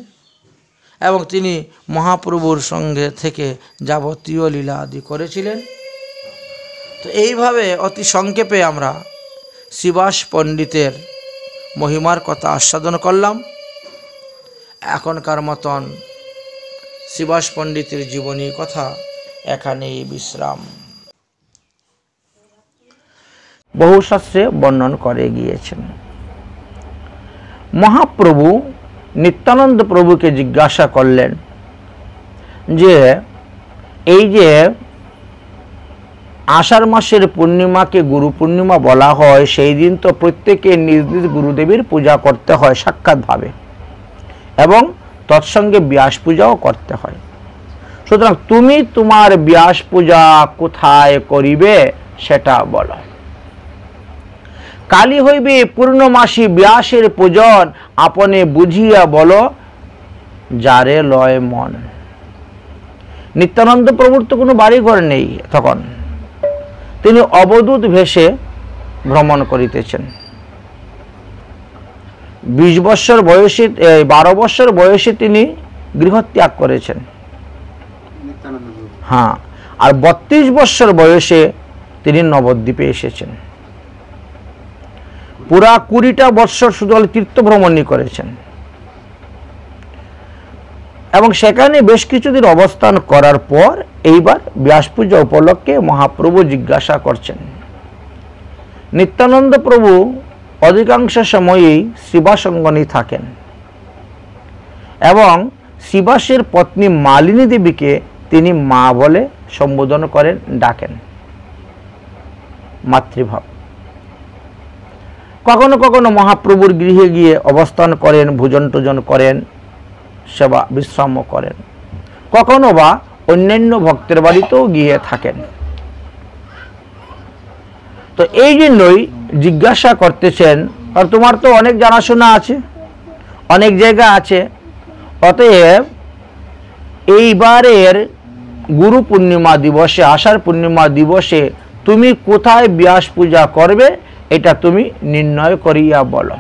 এবং তিনি মহাপ্রভুর সঙ্গে থেকে যাবতীয় লীলা আদি করেছিলেন। তো এইভাবে অতি সংক্ষেপে আমরা শ্রীবাস পণ্ডিতের মহিমার কথা আস্বাদন করলাম। এখনকার মতন শ্রীবাস পণ্ডিতের জীবনী কথা এখানেই বিশ্রাম। বহু শাস্ত্রে বর্ণন করে গিয়েছেন। মহাপ্রভু নিত্যানন্দ প্রভুকে জিজ্ঞাসা করলেন যে এই যে আষাঢ় মাসের পূর্ণিমাকে গুরু পূর্ণিমা বলা হয়, সেই দিন তো প্রত্যেকে নিজ নিজ গুরুদেবের পূজা করতে হয় সাক্ষাৎভাবে এবং তৎসঙ্গে ব্যাস পূজাও করতে হয়। সুতরাং তুমি তোমার ব্যাস পূজা কোথায় করিবে সেটা বলো। কালী হইবে পূর্ণমাসী ব্যাসের পূজন, আপনি বুঝিয়া বলো যারে লয় মন। নিত্যানন্দ প্রভুর তো কোনো বাড়িঘর নেই, তখন তিনি অবধূত ভেষে ভ্রমণ করিতেছেন। 12 বৎসর বয়সে তিনি গৃহত্যাগ করেছেন। হ্যাঁ, আর 32 বৎসর বয়সে তিনি নবদ্বীপে এসেছেন। পুরা 20টা বৎসর শুধু তীর্থ ভ্রমণই করেছেন এবং সেখানে বেশ কিছুদিন অবস্থান করার পর এইবার ব্যাস পূজা উপলক্ষে মহাপ্রভু জিজ্ঞাসা করছেন। নিত্যানন্দ প্রভু অধিকাংশ সময়েই শ্রীবাসঙ্গনে থাকেন এবং শ্রীবাসের পত্নী মালিনী দেবীকে তিনি মা বলে সম্বোধন করেন, ডাকেন, মাতৃভাব। কখনো কখনো মহাপ্রভুর গৃহে গিয়ে অবস্থান করেন, ভোজন টোজন করেন, সেবা বিশ্রাম করেন, কখনো বা অন্যান্য ভক্তের বাড়িতেও গিয়ে থাকেন। তো এই জন্যই জিজ্ঞাসা করতেছেন আর তোমার তো অনেক জানাশোনা আছে, অনেক জায়গা আছে, অতএব এইবারের গুরু পূর্ণিমা দিবসে, আষাঢ় পূর্ণিমা দিবসে তুমি কোথায় ব্যাস পূজা করবে এটা তুমি নির্ণয় করিয়া বলো।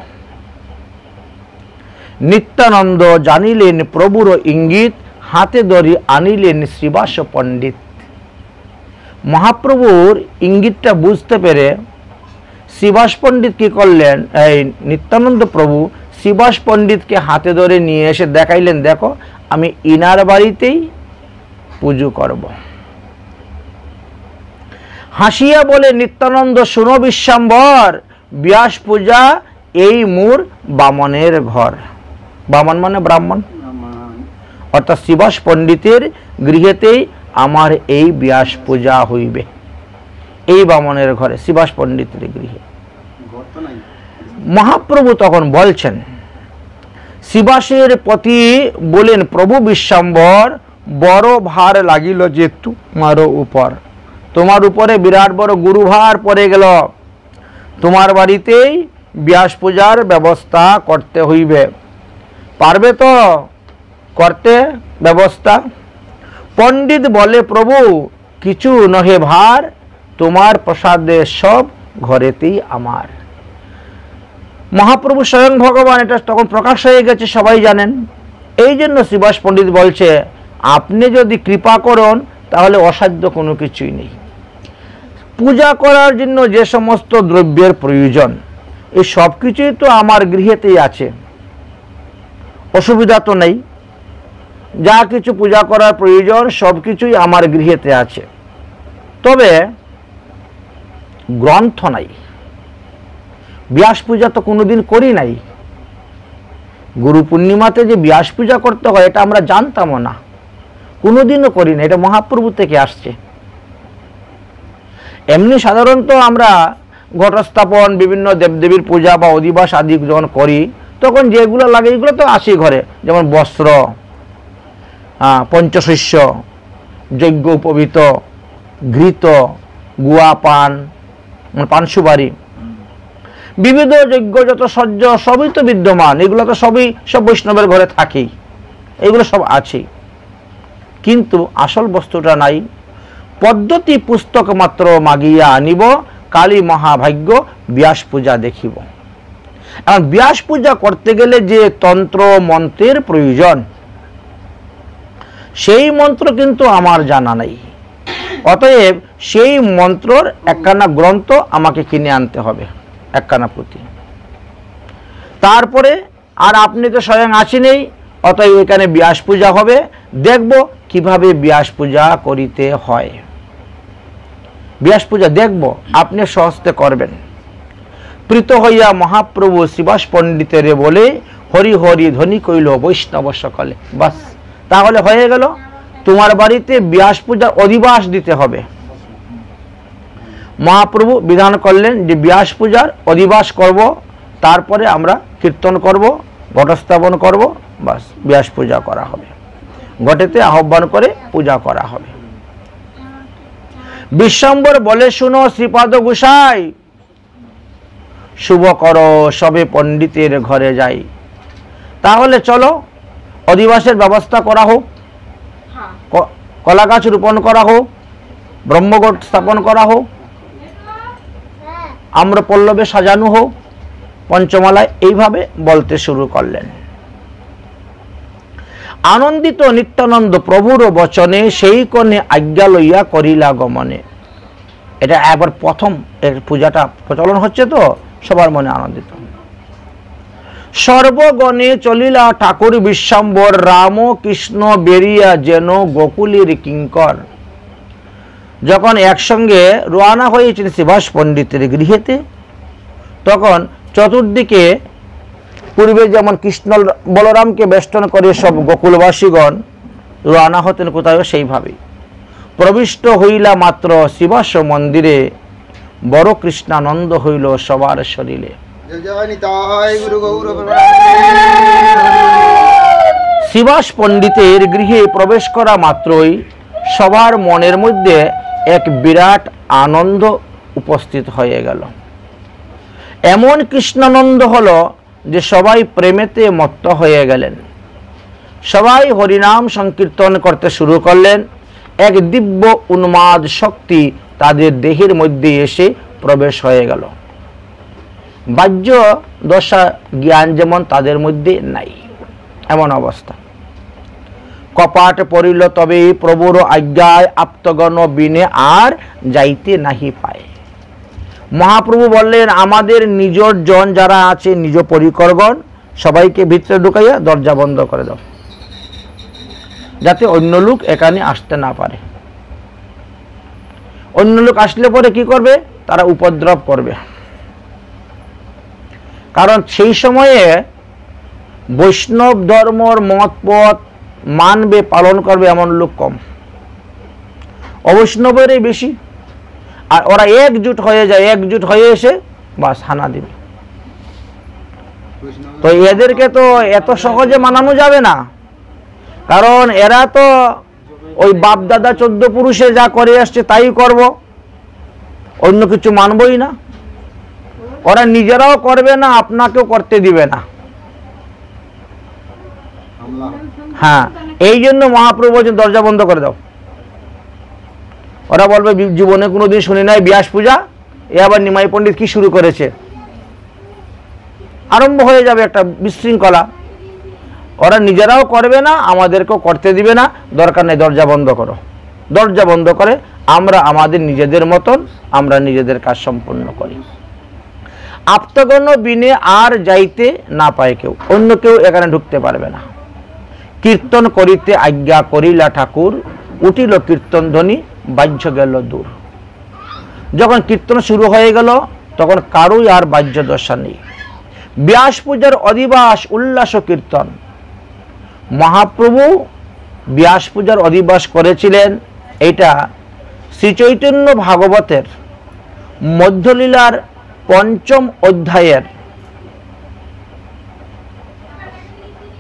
নিত্যানন্দ জানিলেন প্রভুর ইঙ্গিত, হাতে ধরি আনিলেন শ্রীবাস পণ্ডিত। মহাপ্রভুর ইঙ্গিতটা বুঝতে পেরে শ্রীবাস পণ্ডিত কি করলেন, এই নিত্যানন্দ প্রভু শ্রীবাস পণ্ডিতকে হাতে ধরে নিয়ে এসে দেখাইলেন, দেখো আমি ইনার বাড়িতেই পুজো করব। হাসিয়া বলে নিত্যানন্দ, শুনো বিশ্বাম্বর, ব্যাস পূজা এই মোর বামনের ঘর। বামন মানে ব্রাহ্মণ, অর্থাৎ শ্রীবাস পণ্ডিতের গৃহেতেই আমার এই ব্যাস পূজা হইবে, এই বামনের ঘরে, শ্রীবাস পণ্ডিতের গৃহে। মহাপ্রভু তখন বলছেন, শ্রীবাসের পতি বলেন, প্রভু বিশ্বাম্বর, বড় ভার লাগিল যে তোমার উপর, তোমার উপরে বিরাট বড় গুরুভার পড়ে গেল, তোমার বাড়িতেই ব্যাস পূজার ব্যবস্থা করতে হইবে, পারবে তো করতে ব্যবস্থা? পণ্ডিত বলে, প্রভু কিছু নহে ভার, তোমার প্রসাদে সব ঘরেতেই আমার। মহাপ্রভু স্বয়ং ভগবান, এটা তখন প্রকাশ হয়ে গেছে, সবাই জানেন। এই জন্য শ্রীবাস পণ্ডিত বলছে, আপনি যদি কৃপা করেন তাহলে অসাধ্য কোনো কিছুই নেই। পূজা করার জন্য যে সমস্ত দ্রব্যের প্রয়োজন, এই সব কিছুই তো আমার গৃহেতেই আছে, অসুবিধা তো নেই। যা কিছু পূজা করার প্রয়োজন সব কিছুই আমার গৃহেতে আছে, তবে গ্রন্থ নাই। ব্যাস পূজা তো কোনোদিন করি নাই। গুরু পূর্ণিমাতে যে ব্যাস পূজা করতে হয় এটা আমরা জানতামও না, কোনোদিনও করি না, এটা মহাপ্রভু থেকে আসছে। এমনি সাধারণত আমরা ঘটস্থাপন, বিভিন্ন দেবদেবীর পূজা বা অধিবাস আদি যখন করি তখন যেগুলো লাগে এগুলো তো আসি ঘরে, যেমন বস্ত্র, পঞ্চশস্য, যজ্ঞ উপবিত, ঘৃত, গুয়া পান, পান সুপারি, বিবিধ যজ্ঞ যত সহ্য সবই তো বিদ্যমান, এগুলো তো সবই সব বৈষ্ণবের ঘরে থাকেই, এগুলো সব আছে, কিন্তু আসল বস্তুটা নাই। পদ্ধতি পুস্তক মাত্র মাগিয়া আনিব, কালী মহাভাগ্য ব্যাস পূজা দেখিব। এখন ব্যাস পূজা করতে গেলে যে তন্ত্র মন্ত্রের প্রয়োজন, সেই মন্ত্র কিন্তু আমার জানা নাই, অতএব সেই মন্ত্রর একখানা গ্রন্থ আমাকে কিনে আনতে হবে, একখানা পুঁথি। তারপরে আর আপনি তো স্বয়ং আসেনই, অতএব এখানে ব্যাস পূজা হবে, দেখব কিভাবে ব্যাস পূজা করিতে হয়। ব্যাস পূজা দেখব, আপনি সহস্তে করবেন। প্রীত হইয়া মহাপ্রভু শ্রীবাস পণ্ডিতের বলে, হরি হরি ধ্বনি কইল বৈষ্ণব সকলে। বাস, তাহলে হয়ে গেল, তোমার বাড়িতে ব্যাস পূজার অধিবাস দিতে হবে। মহাপ্রভু বিধান করলেন যে ব্যাস পূজার অধিবাস করব, তারপরে আমরা কীর্তন করব, ঘটস্থাপন করব, বাস ব্যাস পূজা করা হবে, ঘটেতে আহ্বান করে পূজা করা হবে। বিশ্বাম্বর বলে, শুনো শ্রীপাদ গোসাই, শুভ করো সবে পণ্ডিতের ঘরে যাই। তাহলে চলো অধিবাসের ব্যবস্থা করা হোক, কলা গাছ রোপণ করা হোক, ব্রহ্মঘট স্থাপন করা হোক, আম্র পল্লবে সাজানো হোক, পঞ্চমালায়, এইভাবে বলতে শুরু করলেন। আনন্দিত নিত্যানন্দ প্রভুর বচনে, সেই কোণে আজ্ঞা লইয়া করিলা গমনে। এটা একবার প্রথম এর পূজাটা প্রচলন হচ্ছে, তো সবার মনে আনন্দিত। সর্বগণে চলিলা ঠাকুর বিশ্বাম্বর, রাম কৃষ্ণ বেরিয়া যেন গোকুলের কিঙ্কর। যখন একসঙ্গে রওনা হয়েছেন শ্রীবাস পণ্ডিতের গৃহেতে, তখন চতুর্দিকে পূর্বে যেমন কৃষ্ণ বলরামকে বেষ্টন করে সব গোকুলবাসীগণ রওনা হতেন কোথায়, সেইভাবে প্রবিষ্ট হইলা মাত্র শ্রীবাস মন্দিরে, বড় কৃষ্ণানন্দ হইল সবার শরীরে। শ্রীবাস পণ্ডিতের গৃহে প্রবেশ করা মাত্রই সবার মনের মধ্যে এক বিরাট আনন্দ উপস্থিত হয়ে গেল। এমন কৃষ্ণানন্দ হলো যে সবাই প্রেমেতে মত্ত হয়ে গেলেন, সবাই হরিনাম সংকীর্তন করতে শুরু করলেন। এক দিব্য উন্মাদ শক্তি তাদের দেহের মধ্যে এসে প্রবেশ হয়ে গেল। বাহ্য দশা জ্ঞান যেমন তাদের মধ্যে নাই, এমন অবস্থা। কপাট পড়িল তবে প্রভুর আজ্ঞায় আপ্তগণ বিনে আর যাইতে নাহি পায়। মহাপ্রভু বললেন, আমাদের নিজের জন যারা আছে, নিজ পরিকরগণ, সবাইকে ভিতরে ঢুকাইয়া দরজা বন্ধ করে দাও, যাতে অন্য লোক এখানে আসতে না পারে। অন্য লোক আসলে পরে কি করবে? তারা উপদ্রব করবে। কারণ সেই সময়ে বৈষ্ণব ধর্মর মত পথ মানবে, পালন করবে এমন লোক কম, অবৈষ্ণবেরই বেশি। আর ওরা একজুট হয়ে যায়, একজুট হয়ে এসে বাস হানা দিবে। তো এদেরকে তো এত সহজে মানানো যাবে না, কারণ এরা তো ওই বাপ দাদা 14 পুরুষে যা করে আসছে তাই করব, অন্য কিছু মানবই না। ওরা নিজেরাও করবে না, আপনাকেও করতে দিবে না। হ্যাঁ, এই জন্য মহাপ্রভু বলছেন দরজা বন্ধ করে দাও। ওরা বলবে জীবনে কোনোদিন শুনি নাই ব্যাস পূজা, এ আবার নিমাই পণ্ডিত কি শুরু করেছে, আরম্ভ হয়ে যাবে একটা বিশৃঙ্খলা। ওরা নিজেরাও করবে না, আমাদেরকেও করতে দিবে না, দরকার নেই, দরজা বন্ধ করো। দরজা বন্ধ করে আমরা আমাদের নিজেদের মতন আমরা নিজেদের কাজ সম্পন্ন করি। আপ্তগণ বিনে আর যাইতে না পায় কেউ, অন্য কেউ এখানে ঢুকতে পারবে না। কীর্তন করিতে আজ্ঞা করিলা ঠাকুর, উঠিল কীর্তন ধ্বনি বাহ্য গেল দূর। যখন কীর্তন শুরু হয়ে গেল তখন কারোই আর বাহ্য দশা নেই। ব্যাস পূজার অধিবাস উল্লাস কীর্তন। মহাপ্রভু ব্যাস পূজার অধিবাস করেছিলেন, এটা শ্রীচৈতন্য ভাগবতের মধ্যলীলার 5ম অধ্যায়ের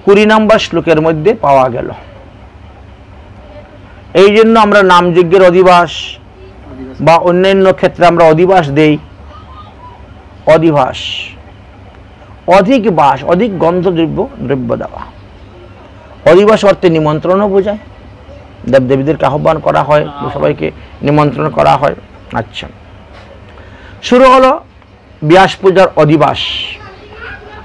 20 নম্বর শ্লোকের মধ্যে পাওয়া গেল। এই জন্য আমরা নামযজ্ঞের অধিবাস বা অন্যান্য ক্ষেত্রে আমরা অধিবাস দেই। অধিবাস, অধিক বাস, অধিক গন্ধদ্রব্য দেওয়া। অধিবাস অর্থে নিমন্ত্রণও বোঝায়, দেবদেবীদেরকে আহ্বান করা হয়, সবাইকে নিমন্ত্রণ করা হয়। আচ্ছা, শুরু হলো ব্যাস পূজার অধিবাস।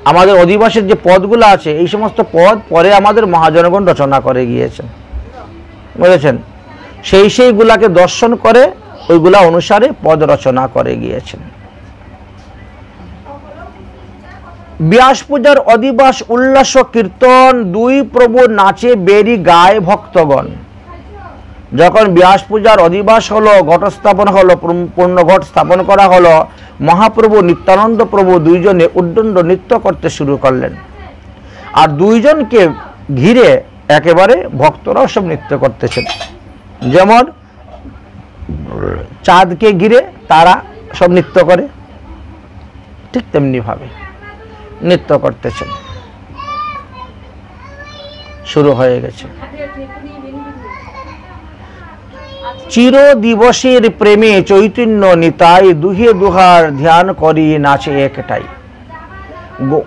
আমাদের অধিবাসের যে পদগুলো আছে, এই সমস্ত পদ পরে আমাদের মহাজনগণ রচনা করে গিয়েছেন, বুঝেছেন? সেইগুলাকে দর্শন করে ওইগুলা অনুসারে পদ রচনা করে গিয়েছেন। ব্যাস পূজার অধিবাস উল্লাস কীর্তন, 2 প্রভু নাচে বেরি গায় ভক্তগণ। যখন ব্যাস পূজার অধিবাস হলো, ঘট স্থাপন হলো, পূর্ণ ঘট স্থাপন করা হলো, মহাপ্রভু নিত্যানন্দ প্রভু 2 জনে উদ্দণ্ড নৃত্য করতে শুরু করলেন। আর 2 জনকে ঘিরে একেবারে ভক্তরাও সব নৃত্য করতেছেন। যেমন চাঁদকে ঘিরে তারা সব নৃত্য করে, ঠিক তেমনি ভাবে নৃত্য করতেছেন। শুরু হয়ে গেছে। চির দিবসের প্রেমে চৈতন্য নিতাই, দুহে দুহার ধ্যান করি নাচে একটাই।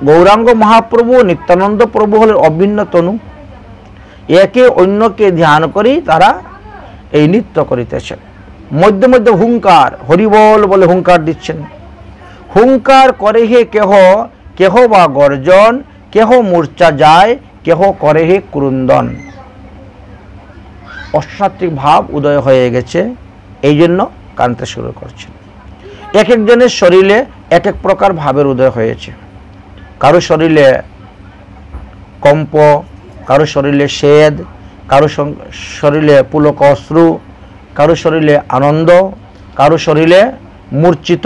গৌরাঙ্গ মহাপ্রভু নিত্যানন্দ প্রভু হলেন অভিন্ন তনু, একে অন্যকে ধ্যান করি তারা এই নৃত্য করিতেছেন। মধ্যে মধ্যে হুঙ্কার, হরিবল বলে হুঙ্কার দিচ্ছেন। হুঙ্কার করে হে কেহ, কেহ বা গর্জন, কেহ মূর্ছা যায়, কেহ করে হে ক্রুন্দন। অসাত্বিক ভাব উদয় হয়ে গেছে, এই জন্য কানতে শুরু করছেন। এক একজনের শরীরে এক এক প্রকার ভাবের উদয় হয়েছে। কারো শরীরে কম্প, কারো শরীরে সেদ, কারো শরীরে পুলক অশ্রু, কারো শরীরে আনন্দ, কারো শরীরে মূর্ছিত,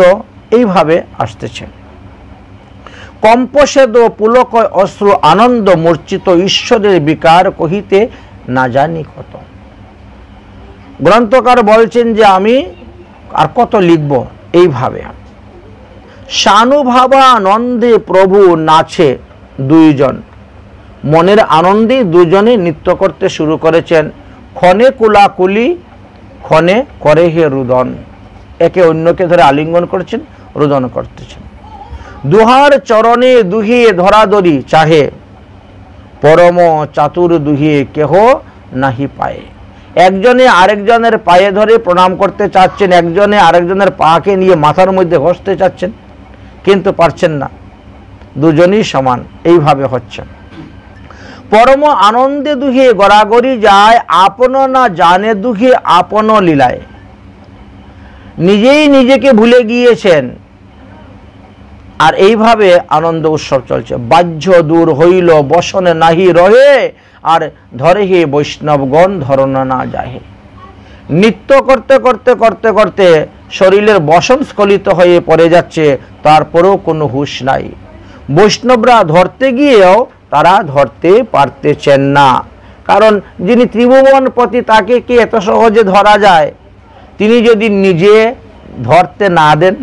এইভাবে আসতেছে। কম্প সেদ পুলক অশ্রু আনন্দ মূর্ছিত, ঈশ্বরের বিকার কহিতে না জানি কত। গ্রন্থকার বলছেন যে আমি আর কত লিখব। এইভাবে সানুভাবানন্দে প্রভু নাচে 2 জন, মনের আনন্দে 2 জনে নৃত্য করতে শুরু করেছেন। ক্ষণে কুলাকুলি, ক্ষণে করে হে রুদন। একে অন্যকে ধরে আলিঙ্গন করছেন, রুদন করতেছেন। দুহার চরণে দুহিয়ে ধরাধরি চাহে, পরম চাতুর দুহিয়ে কেহ নাহি পায়ে। একজনে আরেকজনের পায়ে ধরে প্রণাম করতে চাচ্ছেন, একজনে আরেকজনের পাকে নিয়ে মাথার মধ্যে ঘষতে চাচ্ছেন, কিন্তু পারছেন না, দুজনই সমান। এইভাবে হচ্ছে। পরম আনন্দে দুহিয়ে গড়াগড়ি যায়, আপন না জানে দুহিয়ে আপন লীলায়। নিজেই নিজেকে ভুলে গিয়েছেন, আর এইভাবে আনন্দ উৎসব চলছে। বাহ্য দূর হইল বসনে নাহি রহে, আর ধরে হে বৈষ্ণবগণ ধরন না যাহে। নৃত্য করতে করতে করতে করতে শরীরের বসন স্খলিত হয়ে পড়ে যাচ্ছে, তারপরেও কোনো হুঁশ নাই। বৈষ্ণবরা ধরতে গিয়েও তারা ধরতে পারতেছেন না, কারণ যিনি ত্রিভুবনপতি তাকে কি এত সহজে ধরা যায়? তিনি যদি নিজে ধরতে না দেন।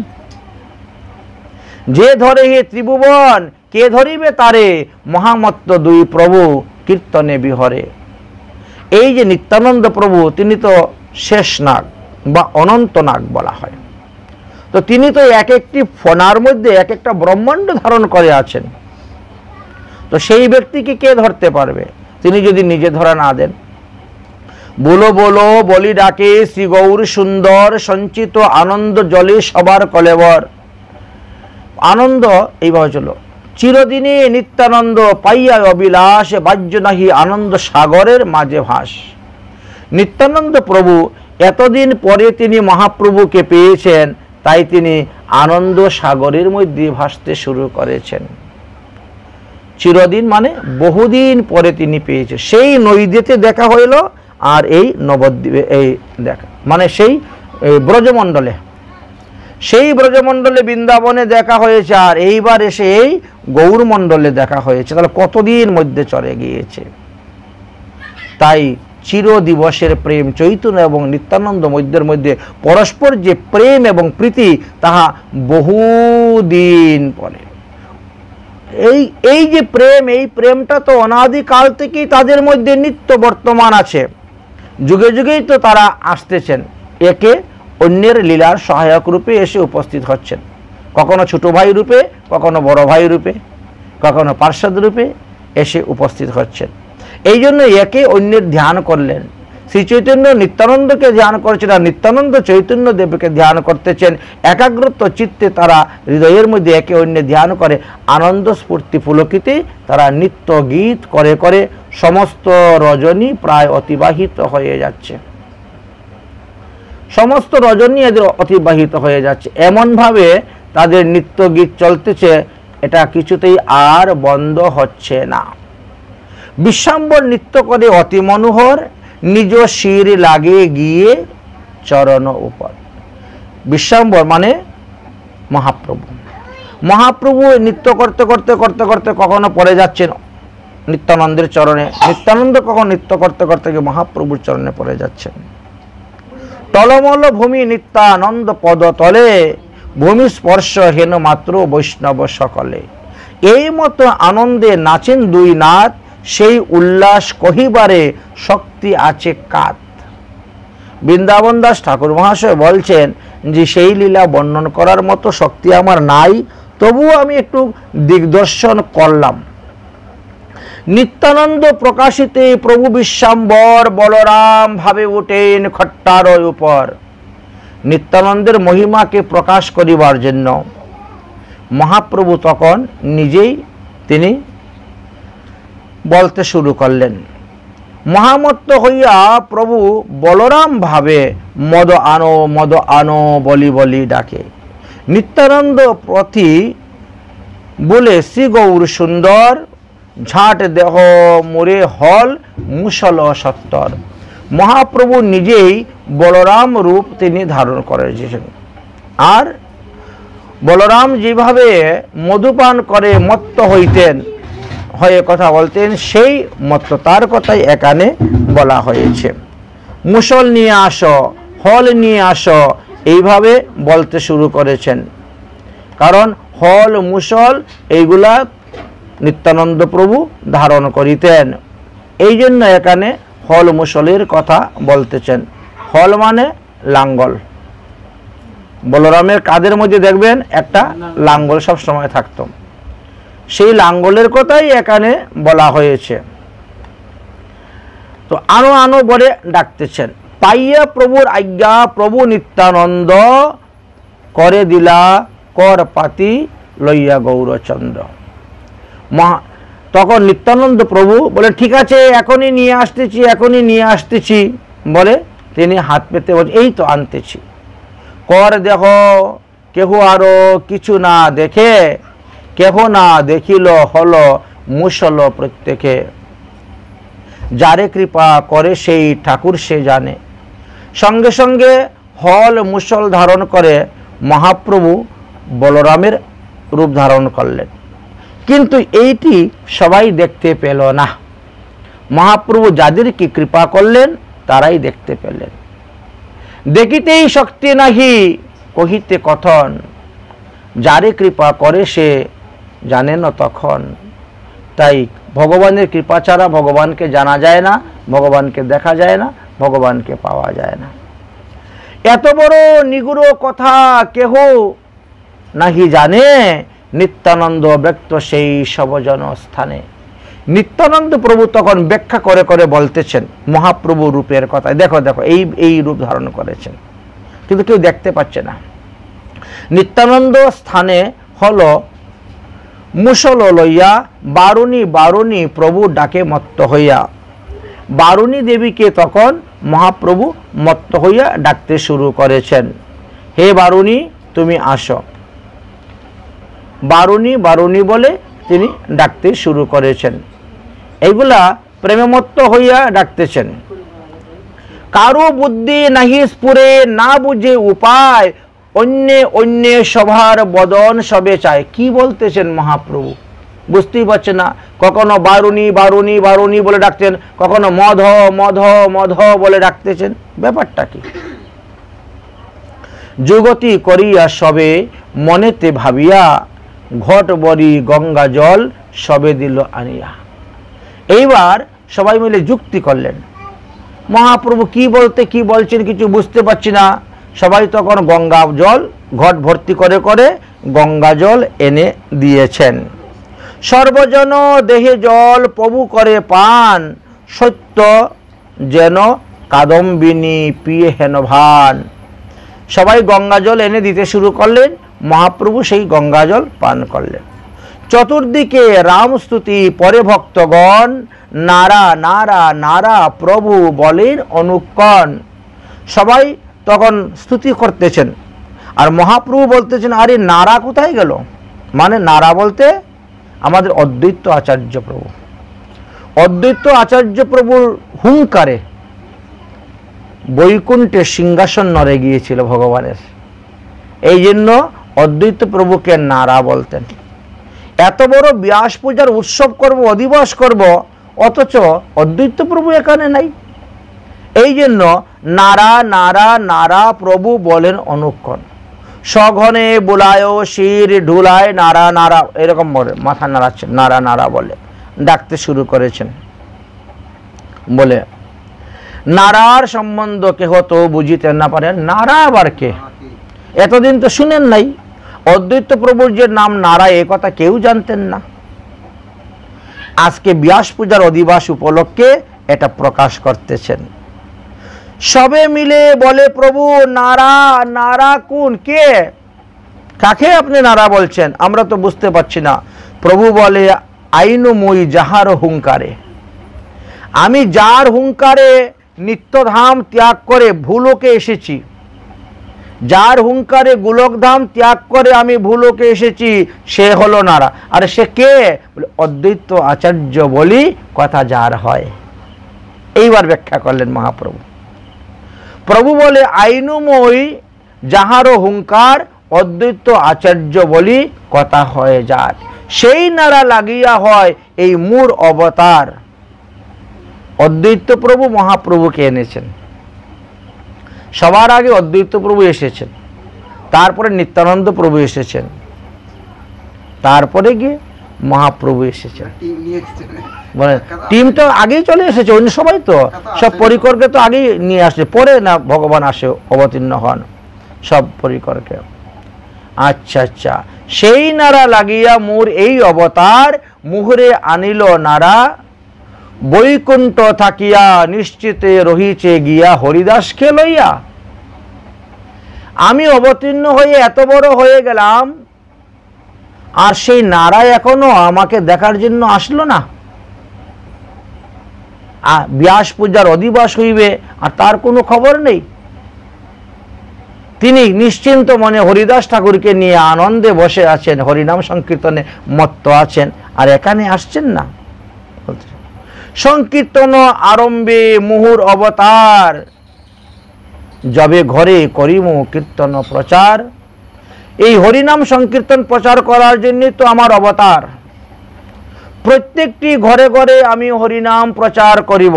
যে ধরে হে ত্রিভুবন, কে ধরিবে তারে, মহামত্ত দুই প্রভু কীর্তনে বিহরে। এই যে নিত্যানন্দ প্রভু, তিনি তো শেষ নাগ বা অনন্ত নাগ বলা হয়। তো তিনি তো এক একটি ফণার মধ্যে এক একটা ব্রহ্মাণ্ড ধারণ করে আছেন। তো সেই ব্যক্তিকে কে ধরতে পারবে তিনি যদি নিজে ধরা না দেন? বলো বলো বলি ডাকে শ্রী গৌর সুন্দর, সঞ্চিত আনন্দ জলে সবার কলেবর। আনন্দ এইভাবে চলো, চিরদিনে নিত্যানন্দ পাইয়া অবিলাস, বাহ্য নাহি আনন্দ সাগরের মাঝে ভাস। নিত্যানন্দ প্রভু এতদিন পরে তিনি মহাপ্রভুকে পেয়েছেন, তাই তিনি আনন্দ সাগরের মধ্যে ভাসতে শুরু করেছেন। চিরদিন মানে বহুদিন পরে তিনি পেয়েছেন। সেই নৈদেতে দেখা হইল, আর এই নবদ্বীপে এই দেখা মানে সেই ব্রজমণ্ডলে, সেই ব্রজমণ্ডলে বৃন্দাবনে দেখা হয়েছে, আর এইবার এসে এই গৌরমণ্ডলে দেখা হয়েছে। তাহলে কতদিন মধ্যে চলে গিয়েছে। তাই চির দিবসের প্রেম চৈতন্য এবং নিত্যানন্দ মধ্যে পরস্পর যে প্রেম এবং প্রীতি, তাহা বহুদিন পরে। এই যে প্রেম, এই প্রেমটা তো অনাদিকাল থেকেই তাদের মধ্যে নিত্য বর্তমান আছে। যুগে যুগেই তো তারা আসতেছেন, একে অন্যের লীলার সহায়ক রূপে এসে উপস্থিত হচ্ছেন। কখনো ছোট ভাই রূপে, কখনো বড় ভাই রূপে, কখনো পার্ষদ রূপে এসে উপস্থিত হচ্ছেন। এই জন্য একে অন্যের ধ্যান করলেন। শ্রী চৈতন্য নিত্যানন্দকে ধ্যান করছেন, আর নিত্যানন্দ চৈতন্য দেবকে ধ্যান করতেছেন। একাগ্রত চিত্তে তারা হৃদয়ের মধ্যে একে অন্যের ধ্যান করে আনন্দ স্ফূর্তি পুলকিতে তারা নিত্য গীত করে করে সমস্ত রজনী প্রায় অতিবাহিত হয়ে যাচ্ছে। সমস্ত রজনী এদের অতিবাহিত হয়ে যাচ্ছে। এমনভাবে তাদের নিত্য গীত চলতেছে, এটা কিছুতেই আর বন্ধ হচ্ছে না। বিশ্বাম্বর নৃত্য করে অতি মনোহর, নিজ শির লাগে গিয়ে চরণ উপর। বিশ্বাম্বর মানে মহাপ্রভু। মহাপ্রভু নৃত্য করতে করতে করতে করতে কখনো পড়ে যাচ্ছেন নিত্যানন্দের চরণে, নিত্যানন্দ কখন নৃত্য করতে করতে গিয়ে মহাপ্রভুর চরণে পড়ে যাচ্ছেন। টলমল ভূমি নিত্যানন্দ পদ তলে, ভূমি স্পর্শ হেন মাত্র বৈষ্ণব সকলে। এই মতো আনন্দে নাচেন দুই নাথ, সেই উল্লাস কহিবারে শক্তি আছে কাত। বৃন্দাবন দাস ঠাকুর মহাশয় বলছেন যে সেই লীলা বর্ণন করার মতো শক্তি আমার নাই, তবুও আমি একটু দিগদর্শন করলাম। নিত্যানন্দ প্রকাশিতে প্রভু বিশ্বাম্বর, বলরাম ভাবে উঠেন খট্টার উপর। নিত্যানন্দের মহিমাকে প্রকাশ করিবার জন্য মহাপ্রভু তখন নিজেই তিনি বলতে শুরু করলেন। মহামত্ত হইয়া প্রভু বলরাম ভাবে মদ আনো বলি বলি ডাকে। নিত্যানন্দ প্রতি বলে শ্রী গৌর সুন্দর, ঝাট দেহ মোরে হল মুসল সত্তর। মহাপ্রভু নিজেই বলরাম রূপ তিনি ধারণ করেছেন। আর বলরাম যেভাবে মধুপান করে মত্ত হইতেন, হয়ে কথা বলতেন, সেই মত্ততার কথাই এখানে বলা হয়েছে। মুসল নিয়ে আসো, হল নিয়ে আসো, এইভাবে বলতে শুরু করেছেন। কারণ হল মুসল এইগুলা নিত্যানন্দ প্রভু ধারণ করিতেন, এই জন্য এখানে হল মুসলের কথা বলতেছেন। হল মানে লাঙ্গল, বলরামের কাঁধের মধ্যে দেখবেন একটা লাঙ্গল সব সময় থাকতো, সেই লাঙ্গলের কথাই এখানে বলা হয়েছে। তো আনো আনো বলে ডাকতেছেন। পাইয়া প্রভুর আজ্ঞা প্রভু নিত্যানন্দ করে দিলা কর পাতি লইয়া গৌরচন্দ্র। তখন নিত্যানন্দ প্রভু বলে ঠিক আছে এখনই নিয়ে আসতেছি, এখনই নিয়ে আসতেছি বলে তিনি হাত পেতে বলে এই তো আনতেছি। কর দেখো কেহ আরো কিছু না দেখে, কেহ না দেখিল হলো মুসল প্রত্যেকে, যারে কৃপা করে সেই ঠাকুর সে জানে। সঙ্গে সঙ্গে হল মুসল ধারণ করে মহাপ্রভু বলরামের রূপ ধারণ করলেন। কিন্তু এইটি সবাই দেখতে পেল না। মহাপ্রভু যাদেরকে কৃপা করলেন তারাই দেখতে পেলেন। দেখিতেই শক্তি নাহি কহিতে কথন, যারে কৃপা করে সে জানে না তখন। তাই ভগবানের কৃপা ছাড়া ভগবানকে জানা যায় না, ভগবানকে দেখা যায় না, ভগবানকে পাওয়া যায় না। এত বড় নিগুড় কথা কেহ নাহি জানে, নিত্যানন্দ ব্যক্ত সেই সবজন স্থানে। নিত্যানন্দ প্রভু তখন ব্যাখ্যা করে করে বলতেছেন মহাপ্রভু রূপের কথা। দেখো দেখো এই রূপ ধারণ করেছেন, কিন্তু কেউ দেখতে পাচ্ছে না। নিত্যানন্দ স্থানে হলো মুসল লইয়া বারুণী বারুণী প্রভু ডাকে মত্ত হইয়া। বারুণী দেবীকে তখন মহাপ্রভু মত্ত হইয়া ডাকতে শুরু করেছেন, হে বারুণী তুমি আসো। বারুণী বারুণী বলে তিনি ডাকতে শুরু করেছেন। এইগুলা প্রেমে মত্ত হইয়া ডাকতেছেন। কারো বুদ্ধি নাহি স্ফুরে, না বুঝে উপায়, অন্যে অন্যে সভার বদন সবে চায়। কি বলতেছেন মহাপ্রভু বুঝতেই পারছে না। কখনো বারুণী বারুণী বারুণী বলে ডাকতেন, কখনো মধ মধ মধ বলে ডাকতেছেন। ব্যাপারটা কি? যুগতি করিয়া সবে মনেতে ভাবিয়া, ঘট বরি গঙ্গা জল সবে দিল আনিয়া। এইবার সবাই মিলে যুক্তি করলেন, মহাপ্রভু কি বলতে কি বলছেন কিছু বুঝতে পারছি না। সবাই তখন গঙ্গা জল ঘট ভর্তি করে করে গঙ্গা জল এনে দিয়েছেন। সর্বজন দেহে জল প্রভু করে পান, সত্য যেন কাদম্বিনী পিয়ে হেন ভান। সবাই গঙ্গা জল এনে দিতে শুরু করলেন, মহাপ্রভু সেই গঙ্গা জল পান করলেন। চতুর্দিকে রাম স্তুতি পরে ভক্তগণ, নারা নারা নারা প্রভু বলেন অনুক্ষণ। সবাই তখন স্তুতি করতেছেন আর মহাপ্রভু বলতেছেন আরে নারা কোথায় গেল? মানে নারা বলতে আমাদের অদ্বৈত আচার্য প্রভু। অদ্বৈত আচার্য প্রভুর হুঙ্কারে বৈকুণ্ঠে সিংহাসন নড়ে গিয়েছিল ভগবানের। এই জন্য অদ্বৈত প্রভুকে নারা বলতেন। এত বড় ব্যাস পূজার উৎসব করব, অধিবাস করব, অথচ অদ্বৈত প্রভু এখানে নাই। এই জন্য নারা নারা নারা প্রভু বলেন অনুক্ষণ। সঘনে বুলায় শির ঢুলায় নারা নারা, এরকম বলে মাথা নাড়াচ্ছেন, নারা নারা বলে ডাকতে শুরু করেছেন। বলে নারার সম্বন্ধ কেহ তো বুঝিতে না পারেন। নারা আবার কে? এতদিন তো শুনেন নাই। অদ্বৈত প্রভুর যে নাম নারা এ কথা কেউ জানতেন না। আজকে ব্যাস পূজার অধিবাস উপলক্ষে এটা প্রকাশ করতেছেন। সবে মিলে বলে প্রভু নারা নারা কোন? কে? কাকে আপনি নারা বলছেন? আমরা তো বুঝতে পারছি না। প্রভু বলে আইনুময়ী যাহার হুঙ্কারে, আমি যার হুঙ্কারে নিত্যধাম ত্যাগ করে ভূলোকে এসেছি, যার হুঙ্কারে গোলকধাম ত্যাগ করে আমি ভূলোকে এসেছি, সে হলো নারা। আর সে কে? অদ্বৈত আচার্য বলি কথা যার হয়। এইবার ব্যাখ্যা করলেন মহাপ্রভু। প্রভু বলে আইনুময়ী যাহারও হুঙ্কার, অদ্বৈত আচার্য বলি কথা হয়ে যার। সেই নারা লাগিয়া হয় এই মূর অবতার। অদ্বৈত প্রভু মহাপ্রভুকে এনেছেন। সবার আগে অদ্বৈত প্রভু এসেছেন, তারপরে নিত্যানন্দ প্রভু এসেছেন, তারপরে গিয়ে মহাপ্রভু এসেছেন। মানে টিম তো আগেই চলে এসেছে, অন্য সবাই তো সব পরিকরকে তো আগেই নিয়ে আসছে, পরে না ভগবান আসে অবতীর্ণ হন। সব পরিকরকে। আচ্ছা আচ্ছা, সেই নারা লাগিয়া মোর এই অবতার, মুহুরে আনিল নারা, বৈকুণ্ঠ থাকিয়া নিশ্চিতে রহিছে গিয়া হরিদাসকে লইয়া। আমি অবতীর্ণ হয়ে এত বড় হয়ে গেলাম, আর সেই নারা এখনো আমাকে দেখার জন্য আসলো না। ব্যাস পূজার অধিবাস হইবে আর তার কোনো খবর নেই। তিনি নিশ্চিন্ত মনে হরিদাস ঠাকুরকে নিয়ে আনন্দে বসে আছেন, হরিনাম সংকীর্তনে মত্ত আছেন, আর এখানে আসছেন না। সংকীর্তন আরম্ভে মুহুর অবতার, যবে ঘরে করিমু কীর্তন প্রচার। এই হরিনাম সংকীর্তন প্রচার করার জন্য তো আমার অবতার। প্রত্যেকটি ঘরে ঘরে আমি হরিনাম প্রচার করিব।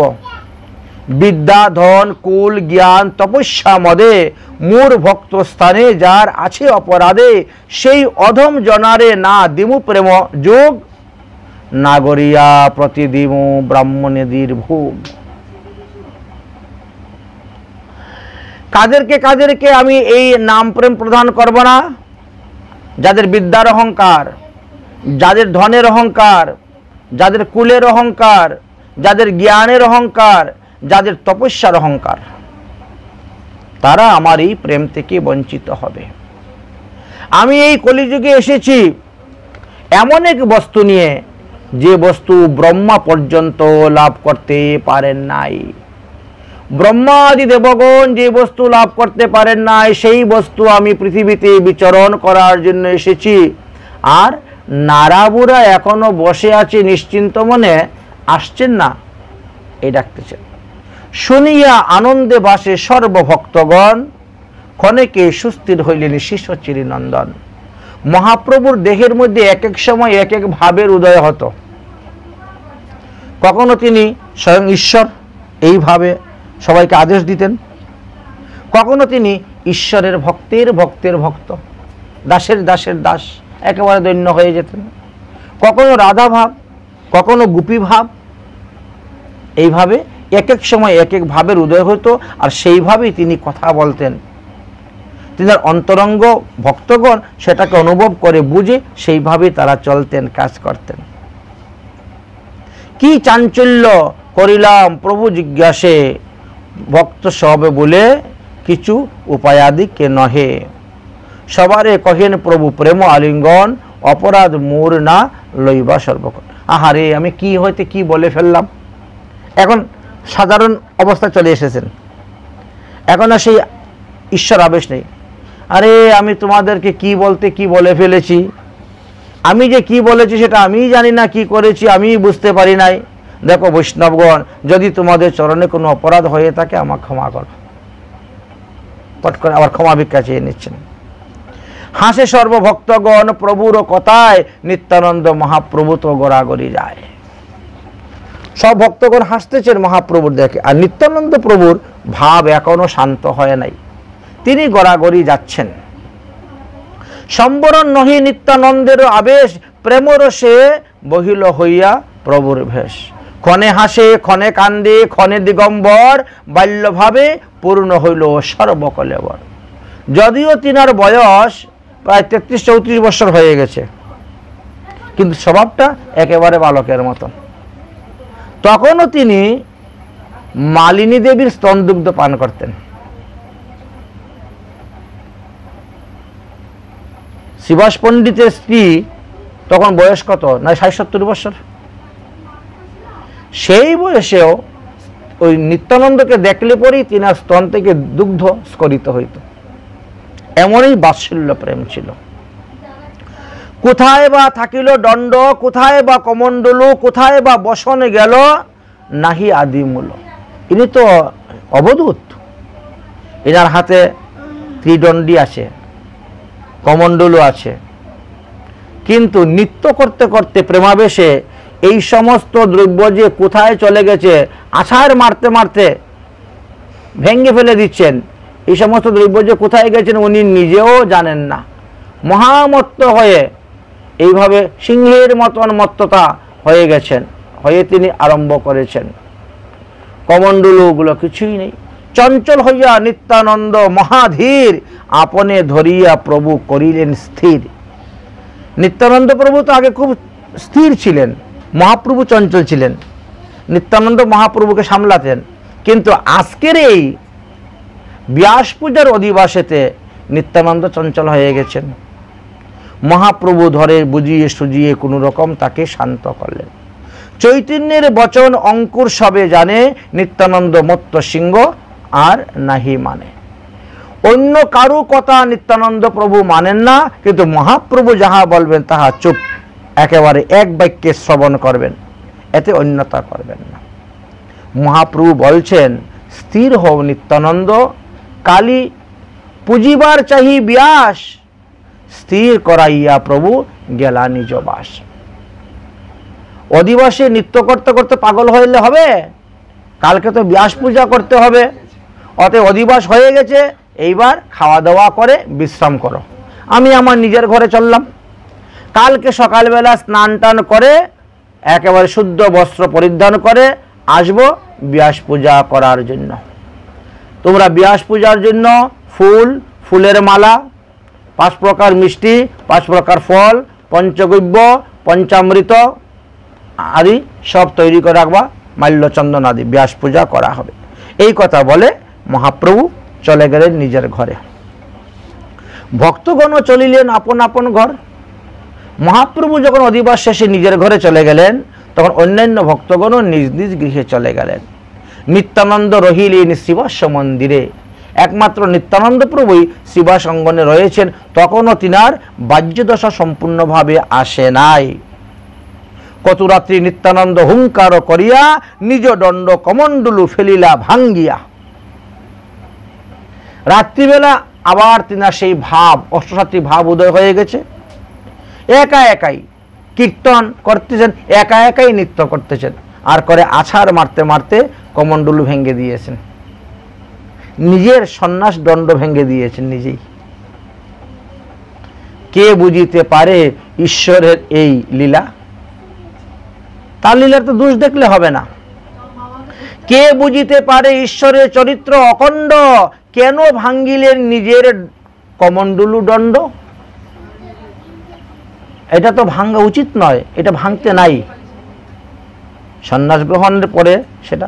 বিদ্যা ধন কুল জ্ঞান তপস্যা মদে, মূর ভক্ত স্থানে যার আছে অপরাধে, সেই অধম জনারে না দিমু প্রেম যোগ, নাগরিয়া প্রতিদিমু ব্রাহ্মণেদির ভোগ। কাদেরকে আমি এই নাম প্রেম প্রদান করব না? যাদের বিদ্যার অহংকার, যাদের ধনের অহংকার, যাদের কুলের অহংকার, যাদের জ্ঞানের অহংকার, যাদের তপস্যার অহংকার, তারা আমার এই প্রেম থেকে বঞ্চিত হবে। আমি এই কলিযুগে এসেছি এমন এক বস্তু নিয়ে, যে বস্তু ব্রহ্মা পর্যন্ত লাভ করতে পারেন নাই। ব্রহ্মাদি দেবগণ যে বস্তু লাভ করতে পারেন নাই, সেই বস্তু আমি পৃথিবীতে বিচরণ করার জন্য এসেছি। আর নারাবুরা এখনো বসে আছে নিশ্চিন্ত মনে, আসছেন না, এই ডাকতেছেন। শুনিয়া আনন্দে বাসে সর্বভক্তগণ, ক্ষণেকে সুস্থির হইলেন শিষ্য চিরিনন্দন। মহাপ্রভুর দেহের মধ্যে এক এক সময় এক এক ভাবের উদয় হতো। কখনো তিনি স্বয়ং ঈশ্বর এইভাবে সবাইকে আদেশ দিতেন, কখনো তিনি ঈশ্বরের ভক্তের ভক্তের ভক্ত, দাসের দাসের দাস, একেবারে দৈন্য হয়ে যেতেন। কখনো রাধা ভাব, কখনো গোপী ভাব, এইভাবে এক এক সময় এক এক ভাবের উদয় হতো। আর সেইভাবেই তিনি কথা বলতেন। তিনি অন্তরঙ্গ ভক্তগণ সেটাকে অনুভব করে বুঝে সেইভাবেই তারা চলতেন, কাজ করতেন। কি চাঞ্চল্য করিলাম প্রভু জিজ্ঞাসে, ভক্ত সবে বলে কিছু উপায়াদিকে নহে। সবারে কহেন প্রভু প্রেম আলিঙ্গন, অপরাধ মোর না লইবা সর্বক্ষণ। আহারে, আমি কি হইতে কি বলে ফেললাম। এখন সাধারণ অবস্থা চলে এসেছেন, এখন আর সেই ঈশ্বর আবেশ নেই। আরে, আমি তোমাদেরকে কি বলতে কি বলে ফেলেছি, আমি যে কি বলেছি সেটা আমিই জানি না, কি করেছি আমিই বুঝতে পারি নাই। দেখো বৈষ্ণবগণ, যদি তোমাদের চরণে কোনো অপরাধ হয়ে থাকে আমাকে ক্ষমা করো। পট করে আবার ক্ষমা ভিক্ষা চেয়ে নিচ্ছেন। হাসে সর্বভক্তগণ প্রভুর কথায়, নিত্যানন্দ মহাপ্রভু তো গড়াগড়ি যায়। সব ভক্তগণ হাসতেছেন মহাপ্রভুর দেখে, আর নিত্যানন্দ প্রভুর ভাব এখনো শান্ত হয় নাই, তিনি গড়াগড়ি যাচ্ছেন। সম্বরণ নহি নিত্যানন্দের আবেশ, প্রেমরসে বহিল হইয়া প্রভুর ভেষ। ক্ষণে হাসে ক্ষণে কান্দে ক্ষণে দিগম্বর, বাল্যভাবে পূর্ণ হইল সর্বকলেবর। যদিও তিনার বয়স প্রায় 33-34 বছর হয়ে গেছে, কিন্তু স্বভাবটা একেবারে বালকের মতো। তখনও তিনি মালিনী দেবীর স্তনদুগ্ধ পান করতেন। শ্রীবাস পণ্ডিতের স্ত্রী তখন বয়স কত, না 60-70 বছর। সেই বয়সেও ওই নিত্যানন্দকে দেখলে পরেই তিনার স্তন থেকে দুগ্ধ স্খলিত হইত। এমনই বাৎসল্য প্রেম ছিল। কোথায় বা থাকিল দণ্ড, কোথায় বা কমণ্ডলু, কোথায় বা বসনে গেল নাহি আদিমূল। ইনি তো অবধূত, এনার হাতে ত্রিদণ্ডী আছে, কমণ্ডলু আছে, কিন্তু নৃত্য করতে করতে প্রেমাবেশে এই সমস্ত দ্রব্য যে কোথায় চলে গেছে, আছাড় মারতে মারতে ভেঙে ফেলে দিচ্ছেন। এই সমস্ত দ্রব্য যে কোথায় গেছেন উনি নিজেও জানেন না। মহামত্ত হয়ে এইভাবে সিংহের মতন মত্ততা হয়ে গেছেন, হয়ে তিনি আরম্ভ করেছেন। কমণ্ডলুগুলো কিছুই নেই। চঞ্চল হইয়া নিত্যানন্দ মহাধীর আপনে ধরিয়া প্রভু করিলেন স্থির। নিত্যানন্দ প্রভু তো আগে খুব স্থির ছিলেন, মহাপ্রভু চঞ্চল ছিলেন, নিত্যানন্দ মহাপ্রভুকে সামলাতেন। কিন্তু আজকের এই ব্যাস পূজার অধিবাসেতে নিত্যানন্দ চঞ্চল হয়ে গেছেন। মহাপ্রভু ধরে বুঝিয়ে সুজিয়ে কোনো রকম তাকে শান্ত করলেন। চৈতন্যের বচন অঙ্কুর সবে জানে, নিত্যানন্দ মত্ত সিংহ আর নাহি মানে। অন্য কারো কথা নিত্যানন্দ প্রভু মানেন না, কিন্তু মহাপ্রভু যাহা বলবেন তাহা চুপ, একেবারে এক বাক্যে শ্রবণ করবেন, এতে অন্যতা করবেন না। মহাপ্রভু বলছেন, স্থির হও নিত্যানন্দ, কালী পুজিবার চাহি ব্যাস, স্থির করাইয়া প্রভু গেলা নিজ বাস। অধিবাসে নৃত্য করতে করতে পাগল হইলে হবে? কালকে তো ব্যাস পূজা করতে হবে। অতএব অধিবাস হয়ে গেছে, এইবার খাওয়া দাওয়া করে বিশ্রাম করো। আমি আমার নিজের ঘরে চললাম, কালকে সকালবেলা স্নান টান করে একেবারে শুদ্ধ বস্ত্র পরিধান করে আসবো ব্যাস পূজা করার জন্য। তোমরা ব্যাস পূজার জন্য ফুল, ফুলের মালা, 5 প্রকার মিষ্টি, 5 প্রকার ফল, পঞ্চগব্য, পঞ্চামৃত আদি সব তৈরি করে রাখবা, মাল্যচন্দন আদি, ব্যাস পূজা করা হবে। এই কথা বলে মহাপ্রভু চলে গেলেন নিজের ঘরে। ভক্তগণ চলিলেন আপন আপন ঘর। মহাপ্রভু যখন অধিবাস শেষে নিজের ঘরে চলে গেলেন, তখন অন্যান্য ভক্তগণও নিজ নিজ গৃহে চলে গেলেন। নিত্যানন্দ রহিলেন শিবাস মন্দিরে। একমাত্র নিত্যানন্দ প্রভুই শিবাস অঙ্গনে রয়েছেন, তখনও তিনার বাহ্যদশা সম্পূর্ণভাবে আসে নাই। কত রাত্রি নিত্যানন্দ হুঙ্কার করিয়া নিজ দণ্ড কমণ্ডলু ফেলিলা ভাঙ্গিয়া। রাত্রিবেলা আবার তিনার সেই ভাব, অষ্টসাত্রী ভাব উদয় হয়ে গেছে। একা একাই কীর্তন করতেছেন, একা একাই নৃত্য করতেছেন, আর করে আছাড় মারতে মারতে কমণ্ডলু ভেঙে দিয়েছেন, নিজের সন্ন্যাস দণ্ড ভেঙে দিয়েছেন নিজেই। কে বুঝিতে পারে ঈশ্বরের এই লীলা? তার লীলার তো দোষ দেখলে হবে না। কে বুঝিতে পারে ঈশ্বরের চরিত্র অখণ্ড? কেন ভাঙ্গিলেন নিজের কমণ্ডলু দণ্ড? এটা তো ভাঙ্গা উচিত নয়, এটা ভাঙতে নাই। সন্ন্যাস গ্রহণের পরে সেটা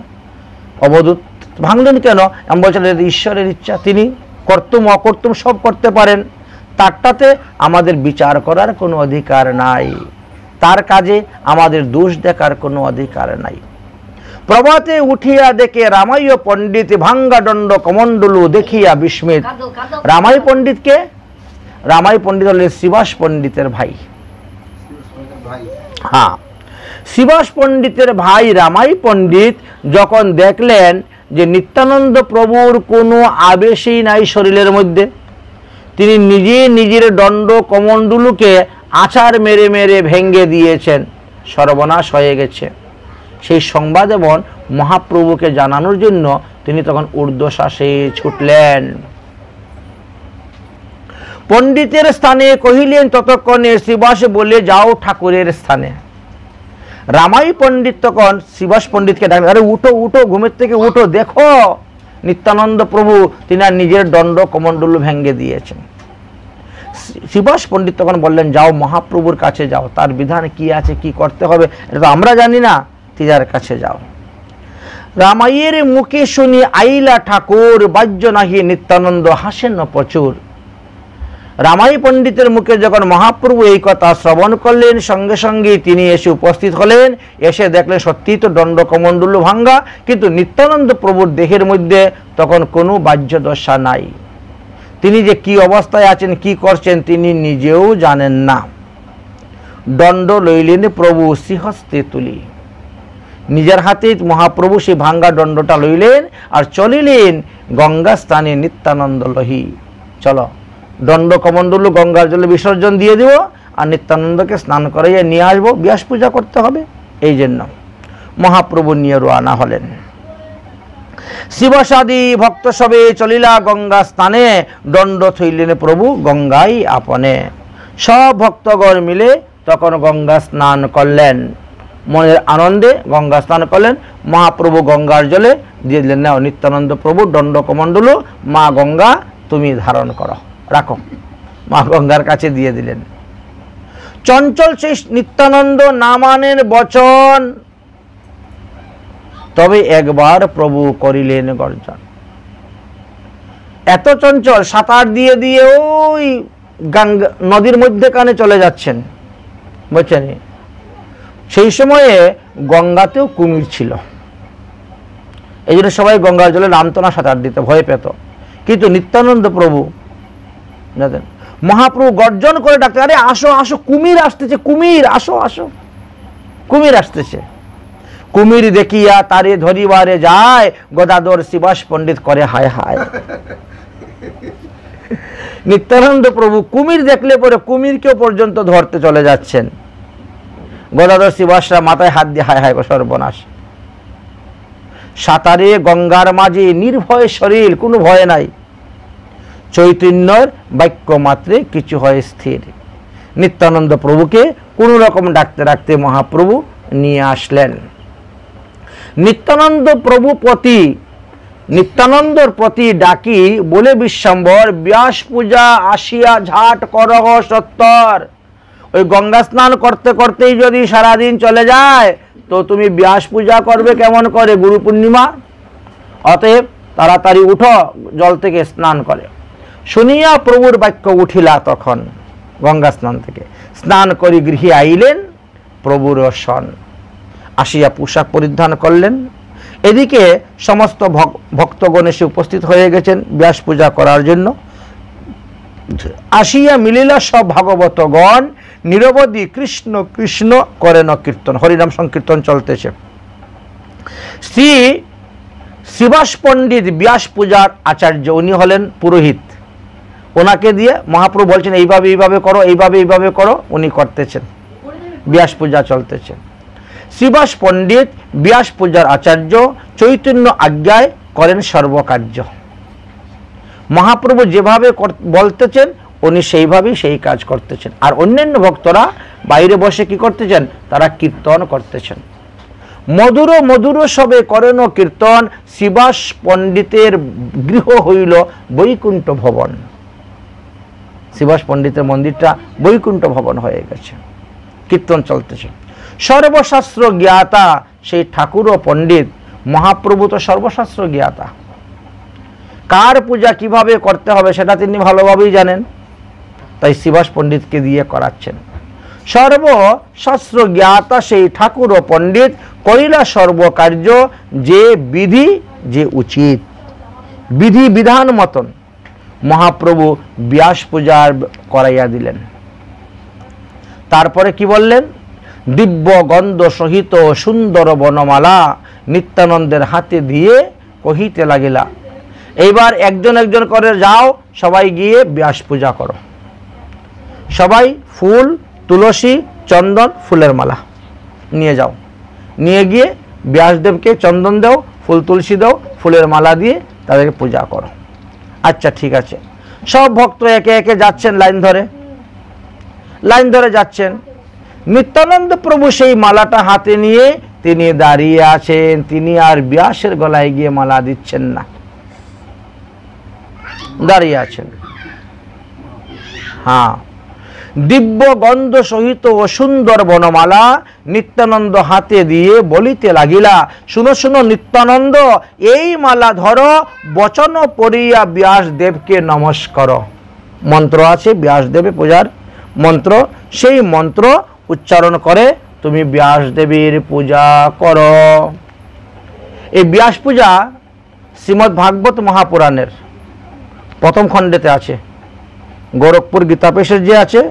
অবধূত ভাঙলেন কেন? আমি বলছিলাম ঈশ্বরের ইচ্ছা, তিনি কর্তুম অকর্তুম সব করতে পারেন, তারটাতে আমাদের বিচার করার কোনো অধিকার নাই, তার কাজে আমাদের দোষ দেখার কোনো অধিকার নাই। প্রভাতে উঠিয়া দেখে রামায় পণ্ডিত ভাঙ্গা দণ্ড কমণ্ডলু দেখিয়া বিস্মিত। রামাই পণ্ডিতকে, রামাই পণ্ডিত হলেন শিবাস পণ্ডিতের ভাই। হ্যাঁ, শিবাস পণ্ডিতের ভাই রামাই পণ্ডিত যখন দেখলেন যে নিত্যানন্দ প্রভুর কোনো আবেশই নাই শরীরের মধ্যে, তিনি নিজে নিজের দণ্ড কমণ্ডলুকে আছাড় মেরে মেরে ভেঙ্গে দিয়েছেন, সর্বনাশ হয়ে গেছে। সেই সংবাদ এবং মহাপ্রভুকে জানানোর জন্য তিনি তখন ঊর্ধ্বশ্বাসে ছুটলেন। পণ্ডিতের স্থানে কহিলেন ততক্ষণে শিবাস বলে যাও ঠাকুরের স্থানে। রামাই পণ্ডিত তখন শিবাস পণ্ডিতকে ডাকলেন, আরে উঠো উঠো, ঘুমের থেকে উঠো, দেখো নিত্যানন্দ প্রভু তিনার নিজের দণ্ড কমণ্ডলু ভেঙ্গে দিয়েছেন। শিবাস পণ্ডিত তখন বললেন, যাও মহাপ্রভুর কাছে যাও, তার বিধান কি আছে, কি করতে হবে এটা তো আমরা জানি না, তিনার কাছে যাও। রামাইয়ের মুখে শুনি আইলা ঠাকুর, বাহ্য নাহি নিত্যানন্দ হাসেন প্রচুর। রামাই পণ্ডিতের মুখে যখন মহাপ্রভু এই কথা শ্রবণ করলেন, সঙ্গে সঙ্গে তিনি এসে উপস্থিত হলেন। এসে দেখলেন সত্যিই তো দণ্ড কমণ্ডলু ভাঙ্গা, কিন্তু নিত্যানন্দ প্রভুর দেহের মধ্যে তখন কোনো বাহ্য দশা নাই। তিনি যে কি অবস্থায় আছেন, কি করছেন তিনি নিজেও জানেন না। দণ্ড লইলেন প্রভু শ্রীহস্তে তুলি। নিজের হাতে মহাপ্রভু সেই ভাঙ্গা দণ্ডটা লইলেন আর চলিলেন গঙ্গা স্থানে নিত্যানন্দ লহি। চলো দণ্ড কমণ্ডলু গঙ্গার জলে বিসর্জন দিয়ে দিব, আর নিত্যানন্দকে স্নান করাইয়া নিয়ে আসবো, ব্যাস পূজা করতে হবে। এই জন্য মহাপ্রভু নিয়ে রওনা হলেন। শিবসাদি ভক্ত সবে চলিলা গঙ্গা স্থানে, দণ্ড থইলেন প্রভু গঙ্গাই আপনে। সব ভক্তগণ মিলে তখন গঙ্গা স্নান করলেন, মনের আনন্দে গঙ্গা স্নান করলেন। মহাপ্রভু গঙ্গার জলে দিয়ে দিলেন, নাও নিত্যানন্দ প্রভু দণ্ড কমণ্ডলু, মা গঙ্গা তুমি ধারণ করো। রাখো। মা গঙ্গার কাছে দিয়ে দিলেন। চঞ্চল সেই নিত্যানন্দ না মানেন বচন, তবে একবার প্রভু করিলেন গর্জন। এত চঞ্চল, সাঁতার দিয়ে দিয়ে ওই গঙ্গা নদীর মধ্যেখানে চলে যাচ্ছেন, বুঝছেন। সেই সময়ে গঙ্গাতেও কুমির ছিল, এই জন্য সবাই গঙ্গার জলে নামতো না, সাঁতার দিতে ভয় পেত। কিন্তু নিত্যানন্দ প্রভু জানেন, মহাপ্রভু গর্জন করে ডাকতে, আরে আসো আসো, কুমির আসতেছে, কুমির আসো আসো, কুমির আসতেছে। কুমির দেখিয়া তারে ধরিবারে যায়, গদাধর শিবাস পণ্ডিত করে হায় হায়। নিত্যানন্দ প্রভু কুমির দেখলে পরে কুমিরকেও পর্যন্ত ধরতে চলে যাচ্ছেন। গদাধর শিবাসরা মাথায় হাত দিয়ে হায় হায় সর্বনাশ। সাঁতারে গঙ্গার মাঝে নির্ভয় শরীর, কোনো ভয় নাই, চৈতন্যর বাক্য মাত্রে কিছু হয় স্থির। নিত্যানন্দ প্রভুকে কোনো রকম ডাকতে ডাকতে মহাপ্রভু নিয়ে আসলেন। নিত্যানন্দর প্রতি ডাকি বলে বিশ্বম্বর, ব্যাস পূজা আসিয়া ঝাট করহ সত্তর। ওই গঙ্গা স্নান করতে করতেই যদি সারাদিন চলে যায়, তো তুমি ব্যাস পূজা করবে কেমন করে গুরু পূর্ণিমা? অতএব তাড়াতাড়ি উঠো, জল থেকে স্নান করে। শুনিয়া প্রভুর বাক্য উঠিলা তখন গঙ্গা স্নান থেকে, স্নান করি গৃহে আইলেন প্রভুর সন। আসিয়া পোশাক পরিধান করলেন। এদিকে সমস্ত ভক্তগণ এসে উপস্থিত হয়ে গেছেন ব্যাস পূজা করার জন্য। আসিয়া মিলিলা সব ভাগবতগণ, নিরবধি কৃষ্ণ কৃষ্ণ করেন কীর্তন, হরিনাম সংকীর্তন চলতেছে। শ্রী শিবাস পণ্ডিত ব্যাস পূজার আচার্য, উনি হলেন পুরোহিত। ওনাকে দিয়ে মহাপ্রভু বলছেন এইভাবে এইভাবে করো, এইভাবে এইভাবে করো, উনি করতেছেন, ব্যাস পূজা চলতেছে। শিবাস পণ্ডিত ব্যাস পূজার আচার্য, চৈতন্য আজ্ঞায় করেন সর্বকার্য। মহাপ্রভু যেভাবে বলতেছেন উনি সেইভাবেই সেই কাজ করতেছেন। আর অন্যান্য ভক্তরা বাইরে বসে কি করতেছেন? তারা কীর্তন করতেছেন। মধুর মধুর সবে করেন কীর্তন, শিবাস পণ্ডিতের গৃহ হইল বৈকুণ্ঠ ভবন। শিবাস পণ্ডিতের মন্দিরটা বৈকুণ্ঠ ভবন হয়ে গেছে, কীর্তন চলতেছে। সর্বশাস্ত্র জ্ঞাতা সেই ঠাকুর ও পণ্ডিত, মহাপ্রভু তো সর্বশাস্ত্র জ্ঞাতা। কার পূজা কিভাবে করতে হবে সেটা তিনি ভালোভাবেই জানেন, তাই শিবাস পণ্ডিতকে দিয়ে করাচ্ছেন। সর্বশাস্ত্র জ্ঞাতা সেই ঠাকুর ও পণ্ডিত, করিলা সর্বকার্য যে বিধি যে উচিত। বিধি বিধান মতন মহাপ্রভু ব্যাস পূজার করাইয়া দিলেন। তারপরে কি বললেন? দিব্য গন্ধ সহিত সুন্দর বনমালা নিত্যানন্দের হাতে দিয়ে কহিতে লাগিলা, এইবার একজন একজন করে যাও, সবাই গিয়ে ব্যাস পূজা করো। সবাই ফুল, তুলসী, চন্দন, ফুলের মালা নিয়ে যাও, নিয়ে গিয়ে ব্যাসদেবকে চন্দন দাও, ফুল তুলসী দাও, ফুলের মালা দিয়ে তাদেরকে পূজা করো। আচ্ছা ঠিক আছে। সব ভক্ত একে একে যাচ্ছেন, লাইন ধরে যাচ্ছেন। নিত্যানন্দ প্রভু সেই মালাটা হাতে নিয়ে তিনি দাঁড়িয়ে আছেন, তিনি আর ব্যাসের গলায় গিয়ে মালা দিচ্ছেন না, দাঁড়িয়ে আছেন। হ্যাঁ, দিব্য গন্ধ সহিত ও সুন্দর বনমালা নিত্যানন্দ হাতে দিয়ে বলিতে লাগিলা, শুনো শুনো নিত্যানন্দ, এই মালা ধরো, বচন পড়িয়া ব্যাসদেবকে নমস্কার। মন্ত্র আছে ব্যাসদেবে পূজার মন্ত্র, সেই মন্ত্র উচ্চারণ করে তুমি ব্যাসদেবীর পূজা করো। এই ব্যাস পূজা শ্রীমদ্ ভাগবত মহাপুরাণের প্রথম খণ্ডেতে আছে। গোরখপুর গীতাপেশের যে আছে,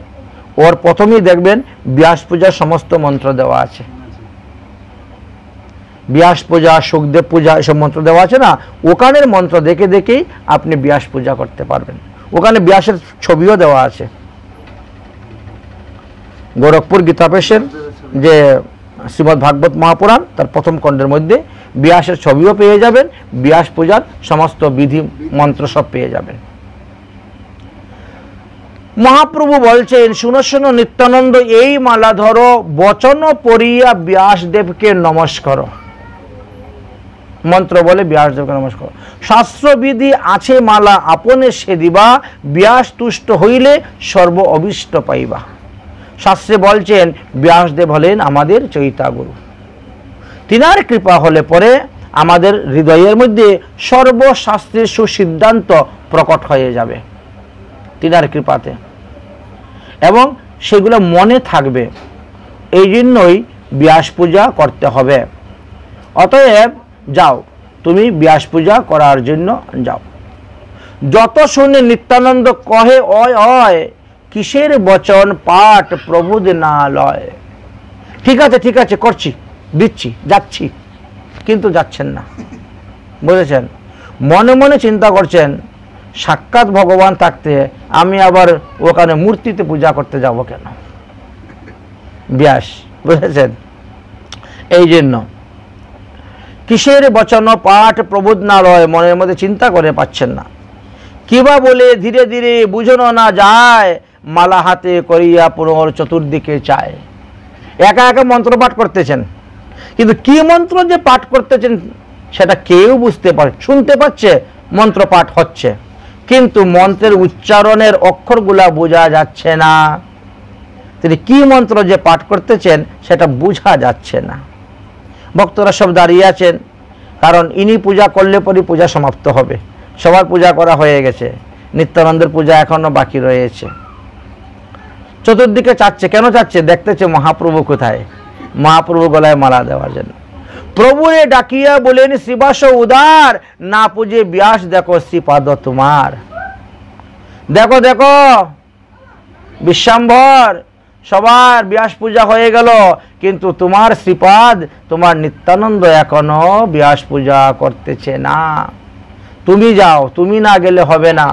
ওর প্রথমেই দেখবেন ব্যাস পূজার সমস্ত মন্ত্র দেওয়া আছে। ব্যাস পূজা, সুখদেব পূজা, এসব মন্ত্র দেওয়া আছে না, ওখানের মন্ত্র দেখে দেখেই আপনি ব্যাস পূজা করতে পারবেন। ওখানে ব্যাসের ছবিও দেওয়া আছে। গোরখপুর গীতাপেশের যে শ্রীমদ্ ভাগবত মহাপুরাণ, তার প্রথম খণ্ডের মধ্যে ব্যাসের ছবিও পেয়ে যাবেন, ব্যাস পূজার সমস্ত বিধি মন্ত্র সব পেয়ে যাবেন। মহাপ্রভু বলছেন, শুনো শুনো নিত্যানন্দ, এই মালা ধরো, বচন পড়িয়া ব্যাসদেবকে নমস্কার। মন্ত্র বলে ব্যাসদেবকে নমস্কার। শাস্ত্রবিধি আছে মালা আপনে সে দিবা, ব্যাস তুষ্ট হইলে সর্ব অভীষ্ট পাইবা। শাস্ত্রে বলছেন ব্যাসদেব হলেন আমাদের চৈতা গুরু। তিনার কৃপা হলে পরে আমাদের হৃদয়ের মধ্যে সর্বশাস্ত্রের সুসিদ্ধান্ত প্রকট হয়ে যাবে তিনার কৃপাতে, এবং সেগুলো মনে থাকবে। এই জন্যই ব্যাস পূজা করতে হবে। অতএব যাও, তুমি ব্যাস পূজা করার জন্য যাও। যত শুনে নিত্যানন্দ কহে অয় অয়, কিসের বচন পাঠ প্রভুদ না লয়। ঠিক আছে ঠিক আছে, করছি, দিচ্ছি, যাচ্ছি, কিন্তু যাচ্ছেন না, বুঝেছেন? মনে মনে চিন্তা করছেন সাক্ষাৎ ভগবান থাকতে আমি আবার ওখানে মূর্তিতে পূজা করতে যাব কেন? ব্যাস, বুঝেছেন? এই জন্য কিসের বচন পাঠ প্রবোধ না লয়, মনের মধ্যে চিন্তা করে পাচ্ছেন না। কিবা বলে ধীরে ধীরে বুঝানো না যায়, মালা হাতে করিয়া পুনর চতুর্দিকে চায়। একা একা মন্ত্র পাঠ করতেছেন, কিন্তু কি মন্ত্র যে পাঠ করতেছেন সেটা কেউ বুঝতে পারে, শুনতে পাচ্ছে মন্ত্র পাঠ হচ্ছে, কিন্তু মন্ত্রের উচ্চারণের অক্ষরগুলা বোঝা যাচ্ছে না। তিনি কি মন্ত্র যে পাঠ করতেছেন সেটা বোঝা যাচ্ছে না। ভক্তরা সব দাঁড়িয়ে আছেন, কারণ ইনি পূজা করলে পরে পূজা সমাপ্ত হবে। সবার পূজা করা হয়ে গেছে, নিত্যানন্দের পূজা এখনো বাকি রয়েছে। চতুর্দিকে চাচ্ছে, কেন চাচ্ছে? দেখতেছে মহাপ্রভু কোথায়, মহাপ্রভু গলায় মালা দেওয়ার জন্য। প্রভুরে ডাকিয়া বলেন শ্রীবাস উদার, না পুজে ব্যাস দেখো শ্রীপাদ তোমার। দেখো দেখো বিশ্বাম্বর, সবার ব্যাস পূজা হয়ে গেল, কিন্তু তোমার শ্রীপাদ, তোমার নিত্যানন্দ এখনো ব্যাস পূজা করতেছে না। তুমি যাও, তুমি না গেলে হবে না।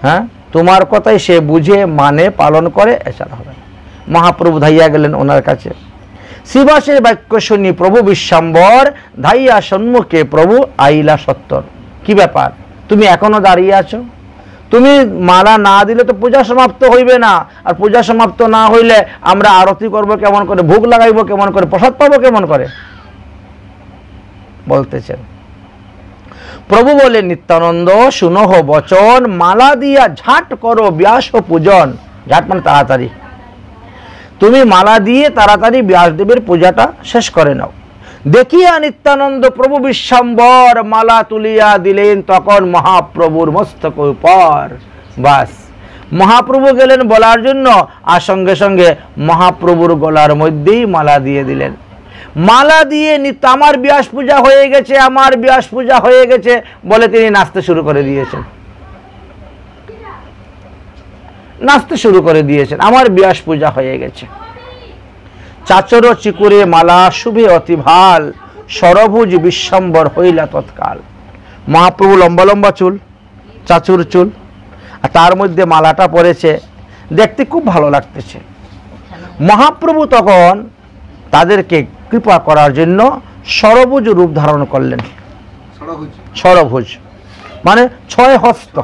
হ্যাঁ, তোমার কথাই সে বুঝে মানে পালন করে, এছাড়া হবে না। মহাপ্রভু ধাইয়া গেলেন ওনার কাছে। শ্রীবাসের বাক্য শুনি প্রভু বিশ্বাম্বর, ধাইয়া সম্মুখে প্রভু আইলা সত্তর। কি ব্যাপার, তুমি এখনো দাঁড়িয়ে আছো? তুমি মালা না দিলে তো পূজা সমাপ্ত হইবে না, আর পূজা সমাপ্ত না হইলে আমরা আরতি করব কেমন করে, ভোগ লাগাইব কেমন করে, প্রসাদ পাবো কেমন করে, বলতেছেন। প্রভু বলে নিত্যানন্দ শুনহ বচন, মালা দিয়া ঝাট করো ব্যাস পূজন। ঝাট মানে তাড়াতাড়ি, তুমি মালা দিয়ে তাড়াতাড়ি ব্যাসদেবের পূজাটা শেষ করে নাও। দেখিয়া নিত্যানন্দ প্রভু বিশ্বাম্বর, মালা তুলিয়া দিলেন তখন মহাপ্রভুর মস্তক উপর। বাস, মহাপ্রভু গেলেন বলার জন্য, আর সঙ্গে সঙ্গে মহাপ্রভুর গলার মধ্যেই মালা দিয়ে দিলেন। মালা দিয়ে আমার ব্যাস পূজা হয়ে গেছে, আমার ব্যাস পূজা হয়ে গেছে বলে তিনি নাচতে শুরু করে দিয়েছেন। নাচতে শুরু করে দিয়েছেন, আমার ব্যাস পূজা হয়ে গেছে। চাচর চিকুরে মালা শুভে অতি ভাল, সরভুজ বিশ্বাম্বর হইলা তৎকাল। মহাপ্রভু লম্বা লম্বা চুল, চাচুর চুল, আর তার মধ্যে মালাটা পড়েছে, দেখতে খুব ভালো লাগতেছে। মহাপ্রভু তখন তাদেরকে কৃপা করার জন্য সরভুজ রূপ ধারণ করলেন। সরভুজ মানে 6 হস্ত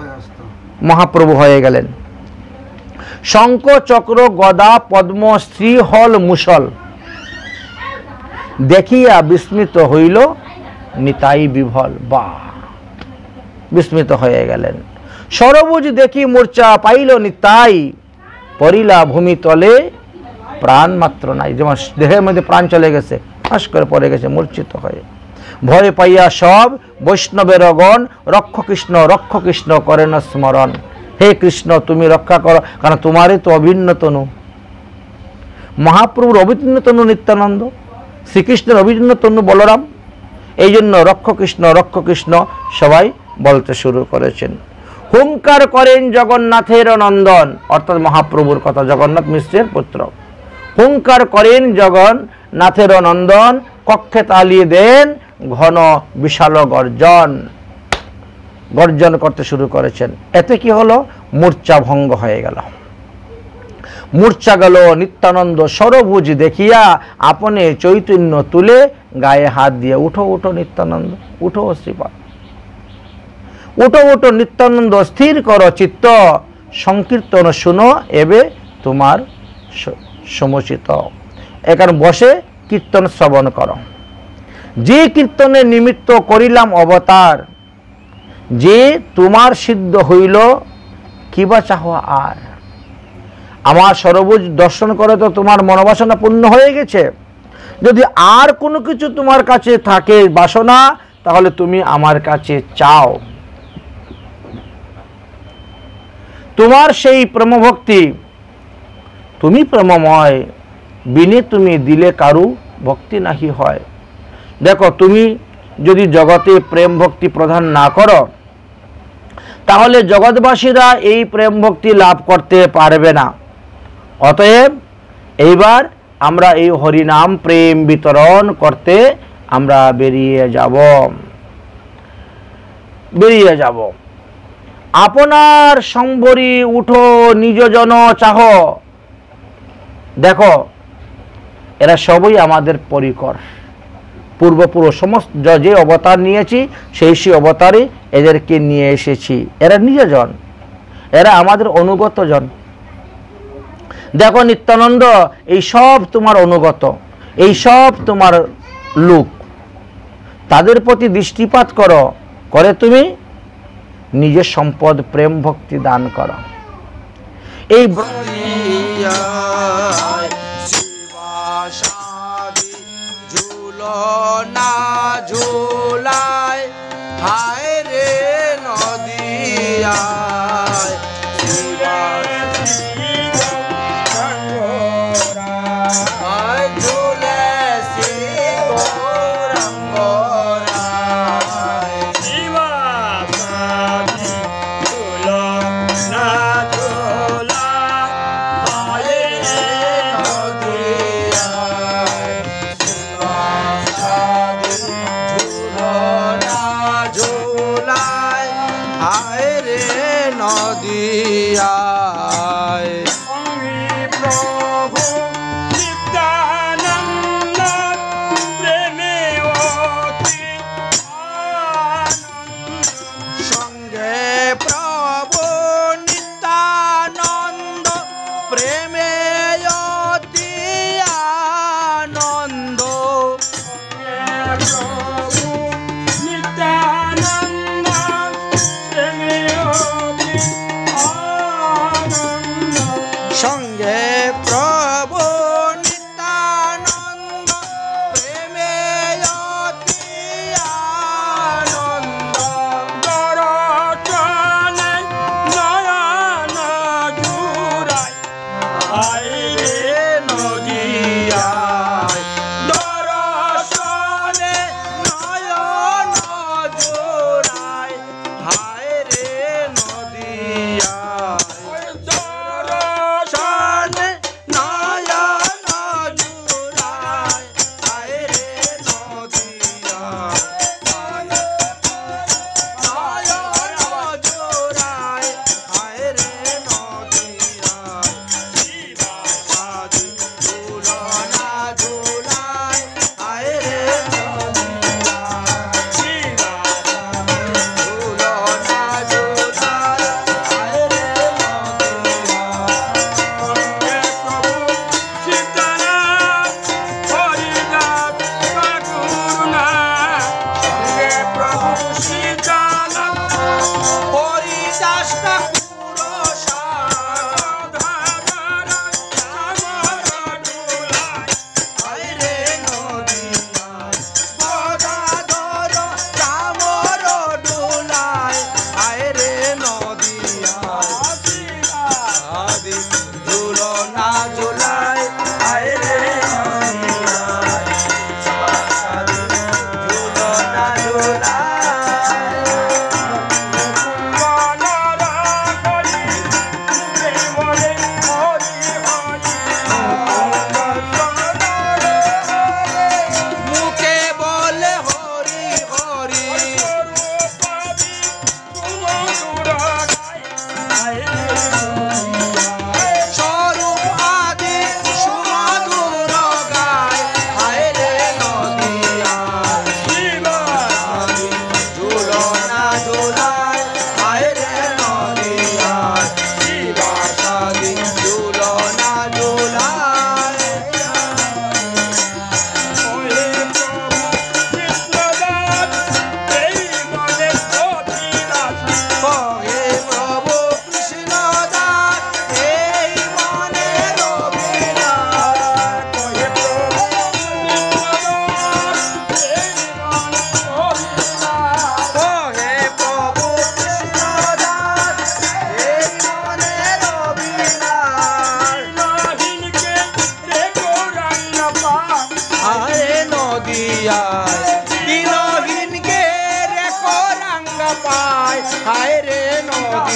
মহাপ্রভু হয়ে গেলেন। শঙ্খ চক্র গদা পদ্ম শ্রীহল মুসল দেখিয়া বিস্মিত হইল নিতাই বিভল। বা, বিস্মিত হয়ে গেলেন। সরভুজ দেখি মূর্ছা পাইল নিতাই, পড়িলা ভূমি তলে প্রাণ মাত্র নাই। যেমন দেহের মধ্যে প্রাণ চলে গেছে, ফাঁস করে পড়ে গেছে মূর্ছিত হয়ে। ভয় পাইয়া সব বৈষ্ণবের গণ, রক্ষ কৃষ্ণ করেন স্মরণ। হে কৃষ্ণ, তুমি রক্ষা করো, কারণ তোমারই তো অভিন্ন তনু। মহাপ্রভুর অভিন্ন তনু নিত্যানন্দ, শ্রীকৃষ্ণের অভিন্ন তনু বলরাম। এই জন্য রক্ষ কৃষ্ণ সবাই বলতে শুরু করেছেন। হুঙ্কার করেন জগন্নাথের নন্দন, অর্থাৎ মহাপ্রভুর কথা, জগন্নাথ মিশ্রের পুত্র। হুঙ্কার করেন জগন্নাথের নন্দন, কক্ষে তালিয়ে দেন ঘন বিশাল গর্জন। গর্জন করতে শুরু করেছেন। এতে কি হলো? মূর্ছা ভঙ্গ হয়ে গেল। মূর্ছা গেল নিত্যানন্দ সরভুজ দেখিয়া, আপনে চৈতন্য তুলে গায়ে হাত দিয়ে, উঠো উঠো নিত্যানন্দ, উঠো শ্রীপাদ, উঠো উঠো নিত্যানন্দ, স্থির কর চিত্ত, সংকীর্তন শুনো এবে তোমার সমুচিত। এখানে বসে কীর্তন শ্রবণ করো। যে কীর্তনের নিমিত্ত করিলাম অবতার, যে তোমার সিদ্ধ হইল কিবা চাহ আর। আমার সরবুজ দর্শন করে তো তোমার মনোবাসনা পূর্ণ হয়ে গেছে। যদি আর কোনো কিছু তোমার কাছে থাকে বাসনা, তাহলে তুমি আমার কাছে চাও। তোমার সেই প্রেমভক্তি, তুমি প্রেমময়, বিনে তুমি দিলে কারু ভক্তি নাহি হয়। দেখো, তুমি যদি জগতে প্রেম ভক্তি প্রদান না করো, তাহলে জগৎবাসীরা এই প্রেম ভক্তি লাভ করতে পারবে না। অতএব এইবার আমরা এই হরিনাম প্রেম বিতরণ করতে আমরা বেরিয়ে যাব। আপনার সম্বরী উঠো নিজ জন চাহ। দেখো, এরা সবই আমাদের পরিকর, পূর্বপুরুষ সমস্ত যে অবতার নিয়েছি সেই অবতারে এদেরকে নিয়ে এসেছি। এরা নিজজন, এরা আমাদের অনুগত জন। দেখো নিত্যানন্দ, এই সব তোমার অনুগত, এই সব তোমার লোক। তাদের প্রতি দৃষ্টিপাত করো, করে তুমি নিজের সম্পদ প্রেম ভক্তি দান করো। এই না ঝুলায় হায় রে নদিয়ায়,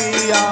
দিয়া